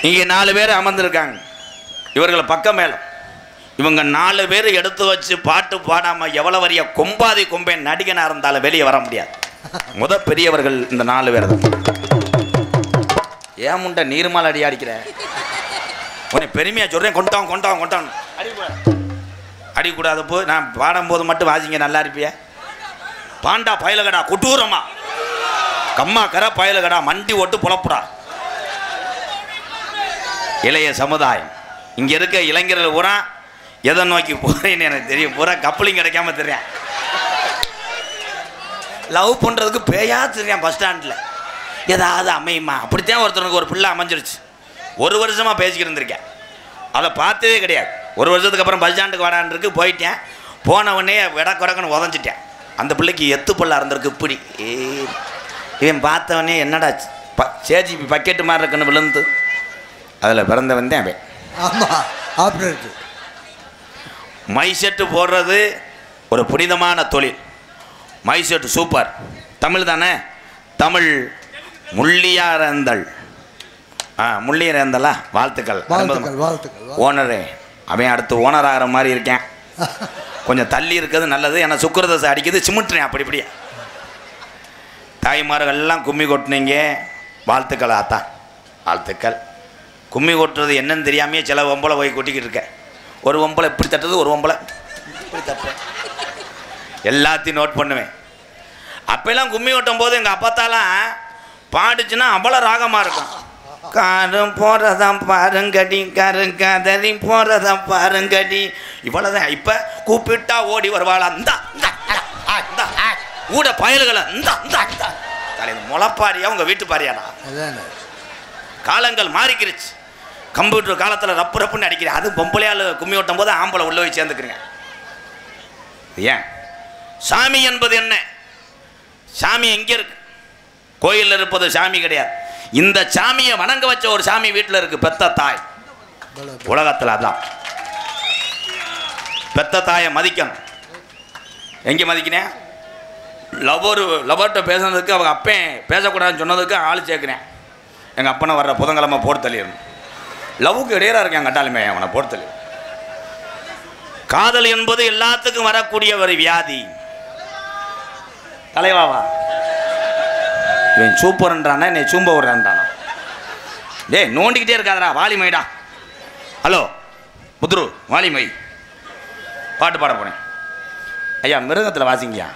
இங்கே 4 பேர் அமர்ந்திருக்காங்க. இவர்களை பக்கம் மேலும் இவங்க 4 பேர் எடுத்து வச்சு பாட்டு பாடாம எவ்வளவு வரிய கொம்பாதி கொம்பேன் நடிகனா இருந்தாலும் வெளியே வர முடியாது. பெரியவர்கள் இந்த 4 பேர் தான். ஏன் முண்டை நீர்மால் அடி அடிக்கிற உன்னை பெருமையா சொல்றேன். கொண்டான் அடிக்கூடாது போ. நான் பாடும்போது மட்டும் வாசிங்க, நல்லா இருப்பிய. பாண்டா பயலகடா கொட்டூரமா கம்மா கர பயலகடா மண்டி ஓட்டு புலப்புறா. இளைய சமுதாயம் இங்க இருக்க இளைஞர்கள் பூரா எதை நோக்கி போறேன்னு எனக்கு தெரியும். பூரா கப்பலிங் கிடைக்காம தெரியும். லவ் பண்றதுக்கு பேயா தெரியும். பஸ் ஸ்டாண்டில் ஏதாவது அமையுமா? அப்படித்தான் ஒருத்தனுக்கு ஒரு பிள்ளை அமைஞ்சிருச்சு. 1 வருஷமா பேசிக்கிட்டு இருந்திருக்கேன். அதை பார்த்ததே கிடையாது. 1 வருஷத்துக்கு அப்புறம் பஸ் ஸ்டாண்டுக்கு வாடான்ருக்கு போயிட்டேன். போனவொடனே விடக்குடக்குன்னு உதஞ்சிட்டேன். அந்த பிள்ளைக்கு எத்து பல்லா இருந்திருக்கு. இப்படி இவன் பார்த்தவனே என்னடா சேஜிபி பக்கெட்டு மாதிரி இருக்குன்னு விழுந்து அதில் பிறந்த வந்தேன் அவன். ஆமாம் ஆப்ரேட்டர். மை செட்டு போடுறது ஒரு புனிதமான தொழில். My set super. தமிழ் தானே? தமிழ் முள்ளியாரந்தல். முள்ளியாரந்தலா? வாழ்த்துக்கள் ஓனரே. அவன் அடுத்து ஓனர் ஆகிற மாதிரி இருக்கேன். கொஞ்சம் தள்ளி இருக்கிறது நல்லது. ஏன்னா சுக்கிரதசை அடிக்குது, சிமிட்டுறேன் அப்படி இப்படியே. தாய்மார்கள் எல்லாம் கும்மி கொட்டினீங்க, வாழ்த்துக்கள் ஆத்தா, வாழ்த்துக்கள். கும்மி கொட்டுறது என்னன்னு தெரியாமையே சில ஒம்பளை போய் கொட்டிக்கிட்டு இருக்கேன். ஒரு ஒம்பளை இப்படி தட்டுறது, ஒரு ஒம்பளை இப்படி தட்டுறேன். எல்லாத்தையும் நோட் பண்ணுவேன். அப்பெல்லாம் கும்மி கொட்டும் போது எங்கள் அப்பாத்தாலாம் பாடிச்சுன்னா அவ்வளோ ராகமாக இருக்கும். காரும் போகிறதான் பாருங்கடி, கருங்கதறி போகிறதான் பாருங்கடி, இவ்வளோதான். இப்போ கூப்பிட்டா ஓடி வருவாள். அந்த ஊட பயல்களை முளைப்பாரியா உங்கள் வீட்டு பாரியாடா. காலங்கள் மாறிக்கிருச்சு. கம்ப்யூட்டர் காலத்தில் ரப்புன்னு அடிக்கிறேன். அது பொம்பளையால் கும்மி ஓட்டும் போது ஆம்பளை உள்ள போய் சேர்ந்துக்கிறீங்க. ஏன்? சாமி என்பது என்ன? சாமி எங்கே இருக்கு? கோயிலில் இருப்பது சாமி கிடையாது. இந்த சாமியை வணங்க வச்ச ஒரு சாமி வீட்டில் இருக்கு. பெத்த தாய். உலகத்தில் அதான். பெத்த தாயை மதிக்கணும். எங்கே மதிக்கினேன்? லவர்கிட்ட பேசுனதுக்கு அவங்க அப்பேன் பேசக்கூடாதுன்னு சொன்னதுக்கு ஆள் சேர்க்குறேன். எங்கள் அப்பனை வர்ற புதன்கிழமை போட்டு தள்ளிடணும். லவ்வுக்கு இடையராக இருக்கேன் கட்டாலுமே அவனை போட்டு தள்ளி. காதல் என்பது எல்லாத்துக்கும் வரக்கூடிய ஒரு வியாதி. தலைவாவா இவன் சூப்பர்ன்றானா என்னை சூம்ப விடுறான்டானா? டேய் நோண்டிக்கிட்டே இருக்காதடா, வாலிமைடா. ஹலோ புத்ரு, வாலிமை பாட்டு பாட போனேன். ஐயா மிருகத்தில் வாசிங்கய்யா.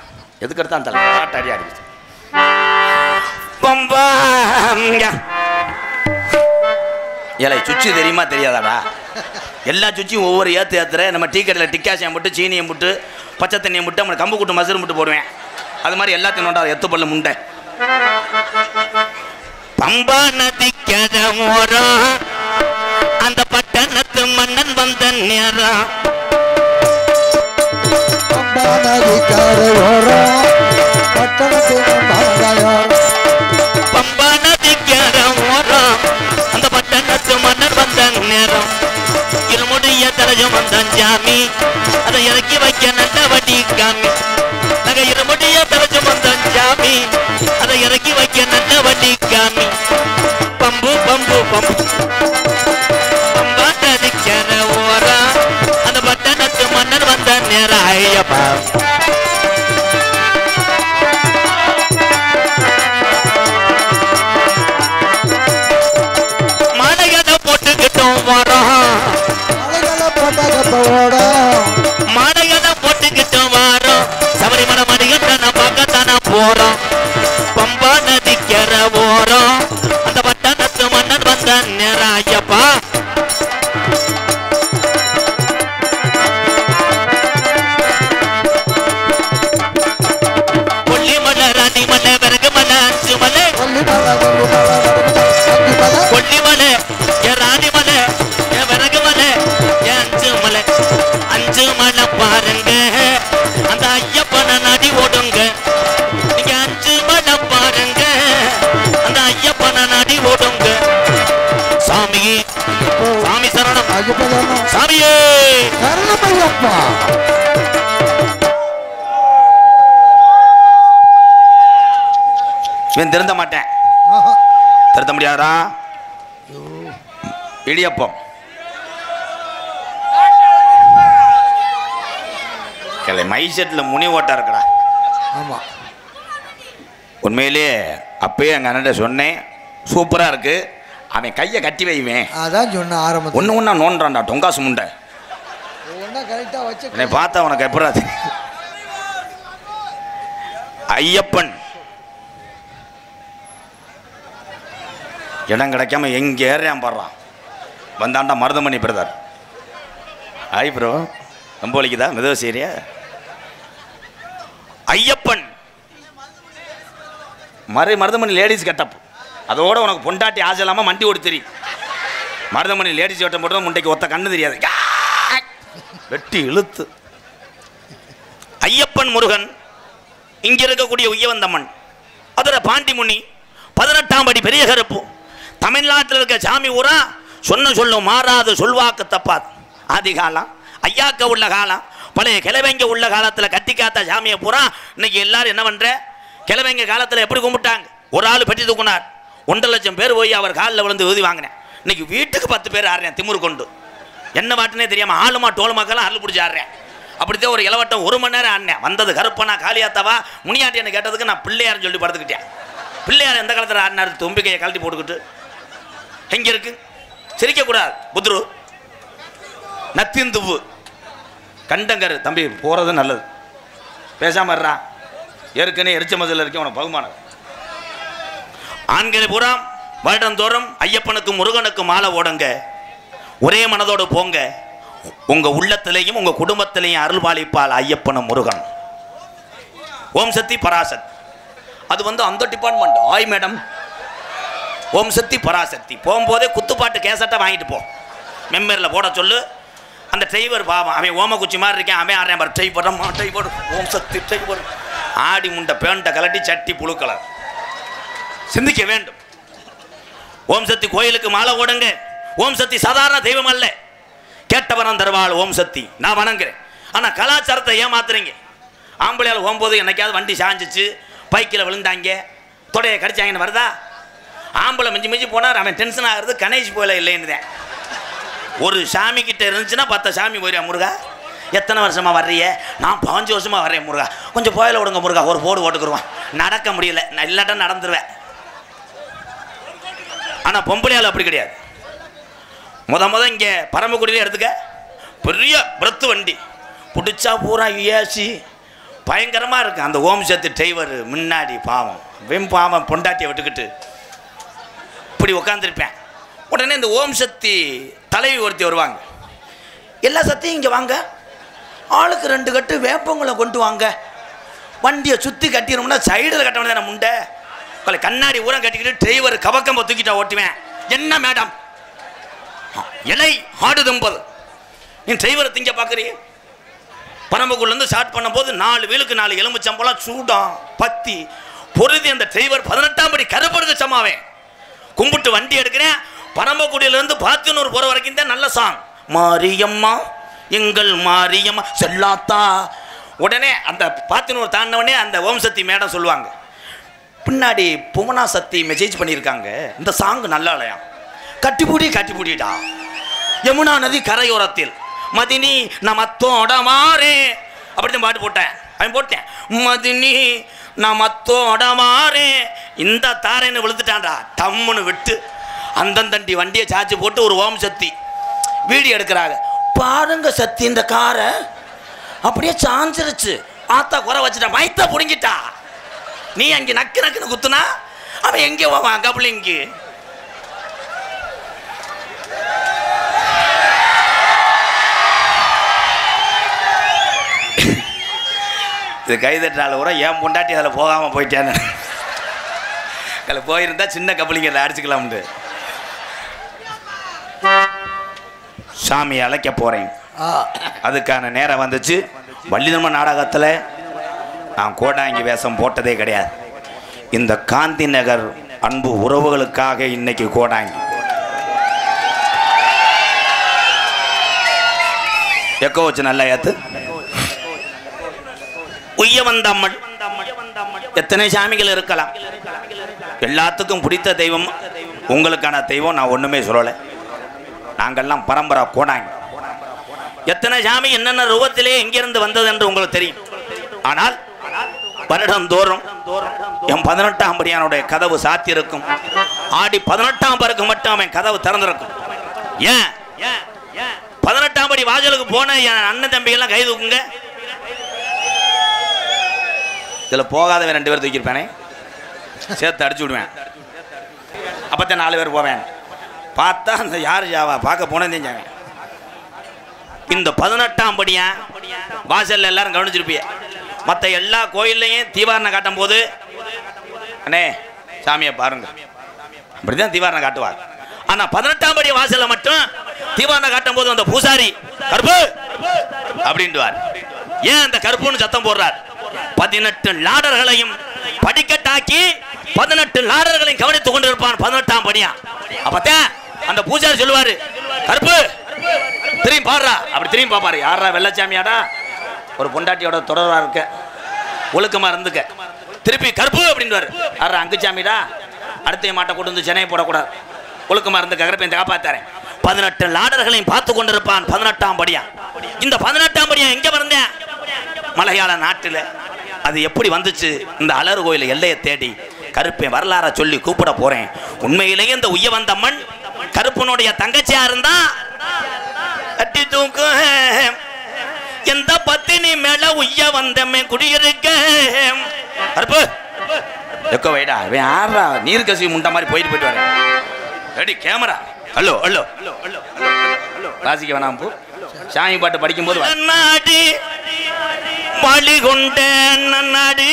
எதுக்கு எடுத்தான் தலை பாட்டு அடி அடிச்சு ஏலை சுச்சி தெரியுமா தெரியாதாடா? எல்லா சுச்சியும் ஒவ்வொரு ஏற்றுற. நம்ம டீ கடையில் டிக்காசியம் போட்டு சீனியை போட்டு பச்சை தண்ணியை போட்டு அவனை கம்பு கூட்டு மசூர் போட்டு போடுவேன். அது மாதிரி எல்லாத்தையும் நோண்டா எத்து பல்லு முண்டை. பம்பா நதி கதமோரம் அந்த பட்டணத்து மன்னன் வந்த நேரம். பம்பா நதி கதமோரம் அந்த பட்டணத்து மன்னர் வந்த நேரம். இருமுடிய தரஜம் வந்தான் ஜாமி, அதை இறக்கி வைக்க நல்ல வட்டி காமி. நாங்க இருமுடிய தரஜம் வந்தான் ஜாமி, அதை இறக்கி வைக்க நல்ல வட்டி காமி. பம்பு பம்பு பம்பு பம்பா நதிக்கிற ஓரம் அந்த பட்டணத்து மன்னர் வந்த நேரம். ஐயப்பா மாடையத போட்டுக்கிட்டு வாரோம். சபரிமலை மணிகண்டன பக்கத்தான போறோம். பம்பா நதிக்கிற ஓரம் அந்த பட்டணத்து மன்னன் வந்த நேரம். ஐயப்பா கொல்லிமலை, ராணிமலை, விறகுமலை, அஞ்சுமலை. கொல்லிமலை, ராணிமலை, விறகுமலை, அஞ்சுமலை. அஞ்சுமலை பாருங்க, அந்த ஐயப்பனை நடி ஓடுங்க. நீங்க அஞ்சுமலை பாருங்க, அந்த ஐயப்பனை நடி ஓடுங்க. சாமி சாமி சரணம், சாமியே சரணமையப்பா. இவன் திருந்த மாட்டேன். திருத்த முடியாதா? இடியப்பம் மை செட்டில் முனி ஓட்டா இருக்கடா. ஆமாம் உண்மையிலே அப்பயே எங்கள் அண்ணன் சொன்னேன், சூப்பராக இருக்குது. அவன் கையை கட்டி வைவேன். அதான் சொன்ன ஆரம்பம். ஒன்று ஒன்றா நோண்டான்டா டொங்காசு முண்டை. ஒன்றா கரெக்டாக வச்சு என்னை பார்த்தா உனக்கு எப்படாது? ஐயப்பன் இடம் கிடைக்காம எங்க ஏறியான் பாடுறான். வந்தாண்டா மருதமணி பிரதர். ஆய் ப்ரோ, ரொம்ப வலிக்குதா? மெதுவா சரியா? Ayyappan Maruthamani ladies getup. அதோட உனக்கு பொண்டாட்டி ஆசை இல்லாமல் மண்டி ஓடி தெரியும். மருதமணி லேடிஸ் கட்டம் போட்டு முண்டைக்கு ஒத்த கண்ணு தெரியாது, வெட்டி இழுத்து. ஐயப்பன் முருகன் இங்க இருக்கக்கூடிய உய்யவந்தம்மன், அதுல பாண்டிமுனி 18ஆம் படி பெரிய கருப்பு. தமிழ்நாட்டில் இருக்க சாமி ஊரா சொல்லும் மாறாது, சொல்வாக்கு தப்பாது. ஆதி காலம் ஐயாக்க உள்ள காலம், பழைய கிழவங்க உள்ள காலத்தில் கட்டி காத்த சாமியை பூரா இன்னைக்கு எல்லாரும் என்ன பண்ற? கிழவங்க காலத்தில் எப்படி கும்பிட்டாங்க? ஒரு ஆள் பெட்டி தூக்குனார், 1.5 லட்சம் பேர் போய் அவர் காலில் விழுந்து ஊதி வாங்கினேன். இன்னைக்கு வீட்டுக்கு 10 பேர் ஆடுறேன் திமுரு கொண்டு. என்ன பாட்டுனே தெரியாம ஆளுமா டோலுமாக்கெல்லாம் அருள் பிடிச்சி ஆடுறேன். அப்படித்தான் ஒரு இளவட்டம் 1 மணி நேரம் ஆடினேன். வந்தது கருப்பனா காளியாத்தாவா முனியாட்டி என்ன கேட்டதுக்கு நான் பிள்ளையார்னு சொல்லி படுத்துக்கிட்டேன். பிள்ளையார் எந்த காலத்தில் ஆடினார்? தும்பிக்கையை கழட்டி போட்டுக்கிட்டு. எங்க இருக்கு? சிரிக்கக்கூடாது. புத்ரு நத்திந்துவு கண்டங்கரு தம்பி போறது நல்லது. பேசாம இருறா. ஏற்கனவே எரிச்ச மதில் இருக்கேன், உனக்கு பகுமானம். ஆண்களை பூரா வருடந்தோறும் ஐயப்பனுக்கும் முருகனுக்கும் மாலை ஓடுங்க, ஒரே மனதோடு போங்க. உங்க உள்ளத்திலையும் உங்க குடும்பத்திலையும் அருள் பாலிப்பால் ஐயப்பனும் முருகன். ஓம் சக்தி பராசக்தி. அது அந்த டிபார்ட்மெண்ட். ஆய் மேடம், ஓம் சக்தி பராசக்தி. போகும்போதே குத்துப்பாட்டு கேசட்டை வாங்கிட்டு போ. மெம்பரில் போட சொல்லு. அந்த டிரைவர் பாவம், அவன் ஓம குச்சி மாதிரி இருக்கேன், அவன் ஆடுறேன் பாரு. டை போடுறமா டை போடு, ஓம் சக்தி டை போடு. ஆடி முண்டை பேண்ட்டை கலட்டி சட்டி புழுக்கலர். சிந்திக்க வேண்டும். ஓம் சக்தி கோயிலுக்கு மாலை ஓடுங்க. ஓம் சக்தி சாதாரண தெய்வம் அல்ல, கேட்டவரம் தருவாள் ஓம் சக்தி. நான் வணங்குறேன். ஆனால் கலாச்சாரத்தை ஏமாத்துறீங்க. ஆம்பளையால் போகும்போது என்னைக்காவது வண்டி சாஞ்சிச்சு, பைக்கில் விழுந்தாங்க, தொடையை கடிச்சாங்கன்னு வருதா? ஆம்பளை மிஞ்சி மிஞ்சி போனார், அவன் டென்ஷன் ஆகிறது கணேஷ் போயில இல்லைன்னு தான். ஒரு சாமி கிட்ட இருந்துச்சுன்னா 10 சாமி போயிடுவா. முருகா எத்தனை வருஷமா வர்றிய? நான் 5 வருஷமா வர்றேன் முருகா, கொஞ்சம் போயில விடுங்க முருகா, ஒரு போடு ஓட்டுக்குருவான். நடக்க முடியல, நான் இல்லாட்ட நடந்துருவேன். ஆனால் பொம்பளையால் அப்படி கிடையாது. முத இங்கே பரமக்குடியிலே எடுத்துக்க, பெரிய பிரத்து வண்டி பிடிச்சா பூரா ஏசி பயங்கரமாக இருக்கு. அந்த ஓம் சக்தி டிரைவர் முன்னாடி பாவம் பாவம் பொண்டாட்டியை விட்டுக்கிட்டு இப்படி உட்காந்துருப்பேன். உடனே இந்த ஓம் சக்தி தலைவி ஒருத்தி வருவாங்க. எல்லா சக்தியும் இங்கே வாங்க, ஆளுக்கு 2 கட்டு வேப்பங்களை கொண்டு வாங்க, வண்டியை சுற்றி கட்டிடணும்னா சைடில் கட்ட வேண்டியது முண்டை. கண்ணாடி ஊரம் கட்டிக்கிட்டு டிரைவர் கவக்கம்ப தூக்கிட்டா ஓட்டுவேன். என்ன மேடம் இலை ஆடுதும்பது, நீ டிரைவரை திங்க பார்க்குறீ? பரம்பக்குள்ளேருந்து ஸ்டார்ட் பண்ணும்போது 4 வீலுக்கு 4 எலும்புச்சம்பளம் சூடம் பத்தி பொருதி. அந்த டிரைவர் 18ஆம் படி கருப்படுக்க சமாவேன் கும்பிட்டு வண்டி எடுக்கிறேன். பரம்பக்குடியிலேருந்து பாத்தினூர் போகிற வரைக்கும் தான் நல்ல சாங். மாரியம்மா எங்கள் மாரியம்மா செல்லாத்தா. உடனே அந்த பாத்தினூர் தாண்டினவனே அந்த ஓம் சக்தி மேடம் சொல்லுவாங்க, பின்னாடி புவனா சக்தி மெசேஜ் பண்ணியிருக்காங்க, இந்த சாங் நல்லா இல்லையா, கட்டிப்பூடிடா. யமுனா நதி கரையோரத்தில் மதினி நமத்தோட மாறே அப்படித்தான் பாட்டு போட்டேன். அவன் போட்டேன் மதினி நமத்தோட மாறே. இந்த தாரேன்னு விழுந்துட்டான்டா, டம்முன்னு விட்டு அந்தந்தண்டி வண்டியை சார்ஜ் போட்டு ஒரு ஓம் சக்தி வீடியோ எடுக்கிறாங்க. பாருங்க சக்தி இந்த காரை அப்படியே சாஞ்சிருச்சு, ஆத்தா குறை வச்சுட்டா, மைத்த புடுங்கிட்டா. நீ அங்கே நக்குன்னு குத்துனா அவன் எங்கே போவான்? கபலிங்கு. இது கைதட்டால கூட ஏன் பொண்டாட்டி அதில் போகாமல் போயிட்டேன்னு. அதில் போயிருந்தா சின்ன கபலிங்க அடிச்சுக்கலாம்ட்டு. சாமி அழைக்க போகிறேன், அதுக்கான நேரம் வந்துச்சு. வள்ளிதர்ம நாடகத்தில் நான் கோடாங்கி வேஷம் போட்டதே கிடையாது. இந்த காந்தி நகர் அன்பு உறவுகளுக்காக இன்னைக்கு கோடாங்கி. எக்கோ வச்சு நல்லா ஏத்து. உய்யவந்தம்மன் எத்தனை சாமிகள் இருக்கலாம், எல்லாத்துக்கும் பிடித்த தெய்வம் உங்களுக்கான தெய்வம் நான் ஒன்றுமே சொல்லலை. நாங்கள்லாம் பரம்பரை கோடாங்கி. எத்தனை சாமி என்னென்ன ரூபத்திலே எங்கிருந்து வந்தது என்று உங்களுக்கு தெரியும். ஆனால் வருடம் தோறும் என் 18ஆம் படியானுடைய கதவு சாத்தியிருக்கும். ஆடி 18ஆம் பருக்கு மட்டும் அவன் கதவு திறந்திருக்கும். ஏன் 18ஆம் படி வாசலுக்கு போன என் அண்ணன் தம்பி எல்லாம் கை தூக்குங்க. இதுல போகாதவன் 2 பேர் தூக்கியிருப்பானே, சேர்த்து அடிச்சு விடுவேன். அப்பத்தான் 4 பேர் போவேன். பார்த்தா அந்த யாரு ஜாவா பார்க்க போனதே ஜாவன். இந்த 18ஆம் படியா வாசல்ல எல்லாரும் கவனிச்சிருப்பிய. மற்ற எல்லா கோயில்லையும் தீவாரணை காட்டும் போது அண்ணே சாமியை பாருங்க அப்படிதான் தீவாரணை காட்டுவார். ஆனா 18ஆம் படி வாசல்ல மட்டும் தீவாரணை காட்டும் போது அந்த பூசாரி கருப்பு அப்படின்ட்டுவார். ஏன் அந்த கருப்புன்னு சத்தம் போடுறார்? 18 லாடர்களையும் படிக்கட்டாக்கி 18 லாடர்களையும் கவனித்துக் கொண்டிருப்பான் 18ஆம் படியா. அப்பத்தான் அந்த பூசாரி சொல்லுவாரு, கருப்பு திரும்பி பாடுறா. அப்படி திரும்பி பாப்பாரு. யாரா வெள்ளச்சாமியாடா, ஒரு பொண்டாட்டியோட தொடர்பா இருக்க, ஒழுக்கமா இருந்துக்க. திருப்பி கருப்பு அப்படின்னு யாரா அங்குச்சாமிடா, அடுத்த மாட்டை கொண்டு வந்து சென்னையை போடக்கூடாது, ஒழுக்கமா இருந்து கருப்பை காப்பாத்தாரேன். 18 லாடர்களையும் பார்த்து கொண்டிருப்பான் 18ஆம் படியா. இந்த 18ஆம் படியா எங்க வந்தேன்? மலையாள நாட்டுல. அது எப்படி வந்துச்சு? இந்த அலறு கோயில் எல்லையை தேடி கருப்பை வரலாற சொல்லி கூப்பிட போறேன். உண்மையிலேயே இந்த உய்ய வந்த மண் கருப்பனுடைய தங்கச்சியா இருந்தா கட்டி தூக்கு. எந்த பத்தினி மேல உய்ய வந்தமே குடியிருக்க. கருப்பு எக்கோ வைடா, இவன் ஆறா நீர் கசி முண்ட மாதிரி போயிட்டு வரேன். Ready camera. ஹலோ ஹலோ ராசிக்க வேணாம் போ. சாமி பாட்டு படிக்கும் போது நாடி வழி கொண்ட நாடி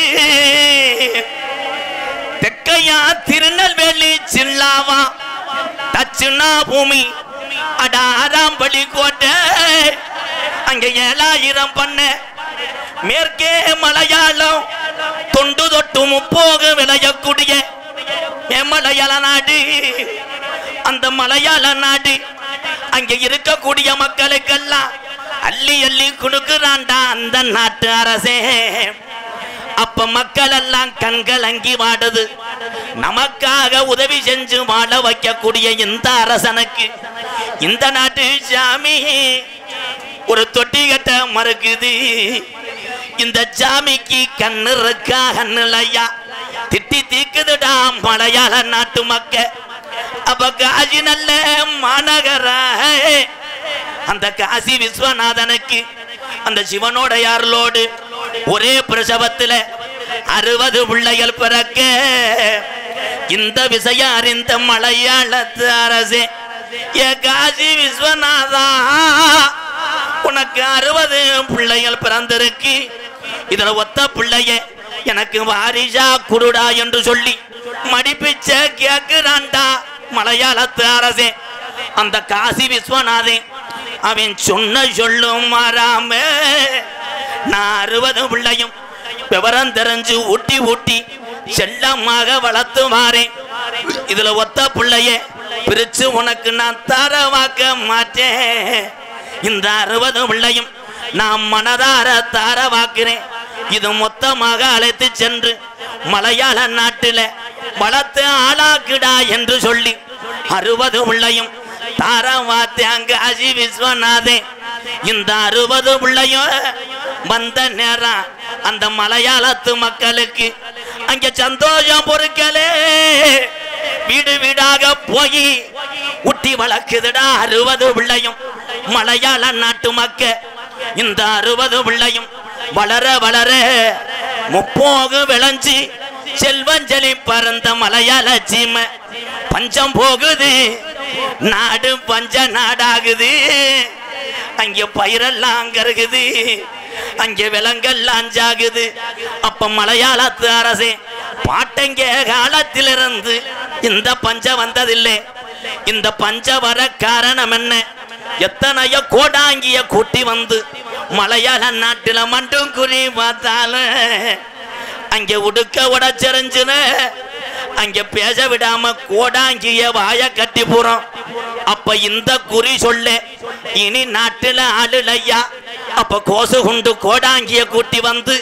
தெக்கையா திருநெல்வேலி சில்லாவா தச்சுனா பூமி அடாராம் பலி கோட்டை அங்க 7000 பண்ண மேற்கே மலையாளம் தொண்டு தொட்டு முப்போக விளையக்கூடிய மலையாள நாடு. அந்த மலையாள நாடு அங்க இருக்கக்கூடிய மக்களுக்கெல்லாம் அள்ளி அள்ளி கொடுக்குறான்டா அந்த நாட்டு அரசே. அப்ப மக்கள் எல்லாம் கண்கள் அங்கி வாடுது. நமக்காக உதவி செஞ்சு வாழ வைக்கக்கூடிய இந்த அரசனுக்கு இந்த நாட்டு சாமி ஒரு தொட்டி கட்ட மறுக்குது. இந்த சாமிக்கு கண்ணு இருக்கா கண்ணுலையா திட்டி தீக்குதுடா மலையாள நாட்டு மக்க. அப்ப காசி நல்ல மாநகர அந்த காசி விஸ்வநாதனுக்கு அந்த சிவனோட யாரோடு ஒரே பிரசவத்துல 60 பிள்ளைகள் பிறக்க இந்த விஷயம் அறிந்த மலையாளத்து அரசே, ஏ காசி விஸ்வநாதா உனக்கு 60 பிள்ளைகள் பிறந்திருக்கு. இதுல ஒத்த பிள்ளைய எனக்கு வாரிசா குருடா என்று சொல்லி மடிப்பிச்ச கேக்குறான்டா மலையாளத்து அரசே. அந்த காசி விஸ்வநாதே அவன் சொன்ன சொல்லும் மாறாம நான் 60 பிள்ளையும் விவரம் தெரிஞ்சு ஊட்டி ஊட்டி செல்லமாக வளர்த்து மாறேன். இதுல ஒத்த பிள்ளைய பிரிச்சு உனக்கு நான் தரவாக்க மாட்டேன். இந்த 60 பிள்ளையும் நான் மனதார தரவாக்குறேன். இது மொத்தமாக அழைத்து சென்று மலையாள நாட்டில வளர்த்து ஆளாக்குடா என்று சொல்லி 60 பிள்ளையும் தாரவாத்தாங்க காசி விஸ்வநாதே. இந்த 60 பிள்ளையும் வந்த நேரம் அந்த மலையாளத்து மக்களுக்கு அங்க சந்தோஷம் பொறுக்கலே. வீடு வீடாக போய் ஊட்டி வளர்க்குதுடா 60 பிள்ளையும் மலையாள நாட்டு மக்க. இந்த 60 பிள்ளையும் வளர வளர முப்போகு விளைஞ்சி செல்வஞ்சலி பறந்த மலையாள சீமை பஞ்சம் போகுது. நாடு பஞ்ச நாடாகுது. அங்க பயிரெல்லாம் அங்க இருக்குது, அங்க விலங்கெல்லாம் ஜாகுது. அப்ப மலையாளத்து அரசே பாட்டங்க காலத்திலிருந்து இந்த பஞ்சம் வந்ததில்லை. இந்த பஞ்ச வர காரணம் என்ன? எத்தனையோ கோடாங்கிய கூட்டி வந்து மலையாள நாட்டில மட்டும் குறி பார்த்தாலும் அங்க உடுக்க உடச்செறிஞ்சுன்னு அங்க பேச விடாம கோடாங்கிய வாய கட்டி போறோம். அப்ப இந்த குறி சொல்ல இனி நாட்டுல ஆளுலையா. அப்ப கோசு கொண்டு கோடாங்கிய கூட்டி வந்து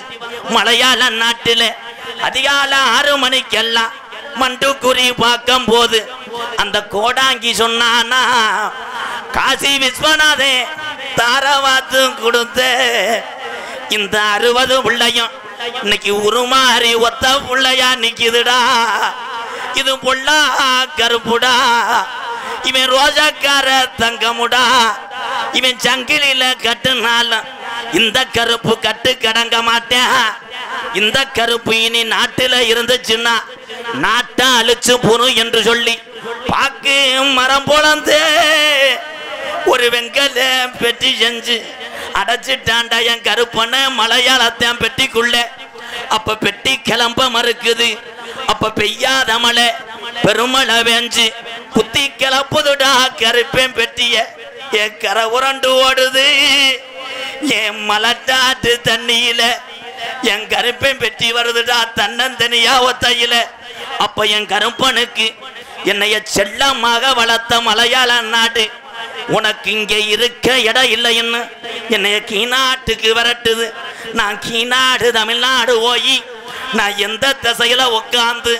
மலையாள நாட்டில அதிகால 6 மணிக்கெல்லாம் மண்டு குறி பார்க்கும் போது அந்த கோடாங்கி சொன்னானா, காசி விஸ்வநாதே தாரவாத்து கொடுத்த இந்த 60 பிள்ளையும் இன்னைக்கு உருமாறி ஒத்த பிள்ளையா நிக்குதுடா. இது பொல்லா கருப்புடா, இவன் ரோஜாக்கார தங்கமுடா, இவன் சங்கிலில கட்டுனால இந்த கருப்பு கட்டு கடங்க மாட்டேன். இந்த கருப்பு இனி நாட்டில இருந்துச்சுன்னா நாட்டை அழிச்சு போனும் என்று சொல்லி பாக்கு மரம் போலந்து ஒரு வெங்கல பெட்டி செஞ்சு அடைச்சிட்டாண்டா என் கருப்பன மலையாளத்தான் பெட்டிக்குள்ள. அப்ப பெட்டி கிளம்ப மறுக்குது. அப்ப பெய்யாத மழை பெருமழை வெஞ்சு குத்தி கிளப்புதுடா கருப்பேன் பெட்டிய. என் கரை உரண்டு ஓடுது என் மலட்டாட்டு தண்ணியில. என் கருப்பேன் பெட்டி வருதுடா தன்னந்தனியா ஒத்தையில. அப்ப என் கருப்பனுக்கு என்னைய செல்லமாக வளர்த்த மலையாள நாடு உனக்கு இங்க இருக்க இடம் இல்லைன்னு என்னைய கீநாட்டுக்கு வரட்டுது. நான் கீநாடு தமிழ்நாடு போய் நான் எந்த திசையில உட்காந்து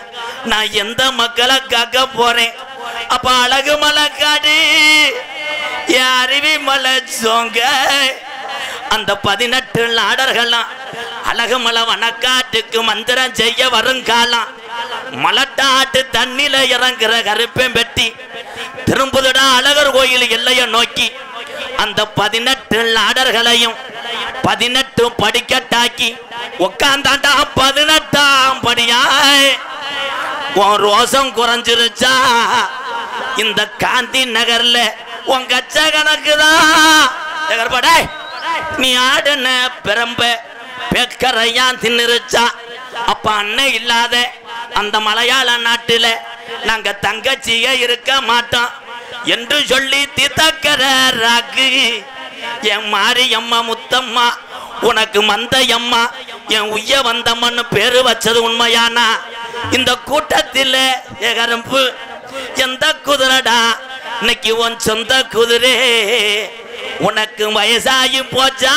நான் எந்த மக்களை காக்க போறேன். அப்ப அழகு மலை காடு என் அருவி மலை சோங்க அந்த 18 நாடர்கள்லாம் அழகு மலை வனக்காட்டுக்கு மந்திரம் செய்ய வருங்காலம். மலட்டாட்டு தண்ணில இறங்குற கருப்பேன் பெட்டி திரும்புதுடா அழகர் கோயில் எல்லைய நோக்கி. அந்த 18 நாடர்களையும் 18 படிக்கட்டாக்கி உட்காந்தாண்டா 18ஆம் படியாய். உன் ரோசம் குறைஞ்சிருச்சா இந்த காந்தி நகர்ல உன் கச்ச கணக்குதான். நீ ஆடுன பெரம்ப பேக்கரையான் தின்னுருச்சா. அப்ப அண்ணன் இல்லாத அந்த மலையாள நாட்டுல நாங்க தங்கச்சிய இருக்க மாட்டோம் என்று சொல்லி தீத்தக்கர ராக்கு. என் மாரியம்மா முத்தம்மா உனக்கு மந்தையம்மா என் உய்ய வந்தம்மன்னு பேரு வச்சது உண்மையானா? இந்த கூட்டத்தில் எகரம்பு எந்த குதிரடா இன்னைக்கு உன் சொந்த குதிரை உனக்கு வயசாகி போச்சா?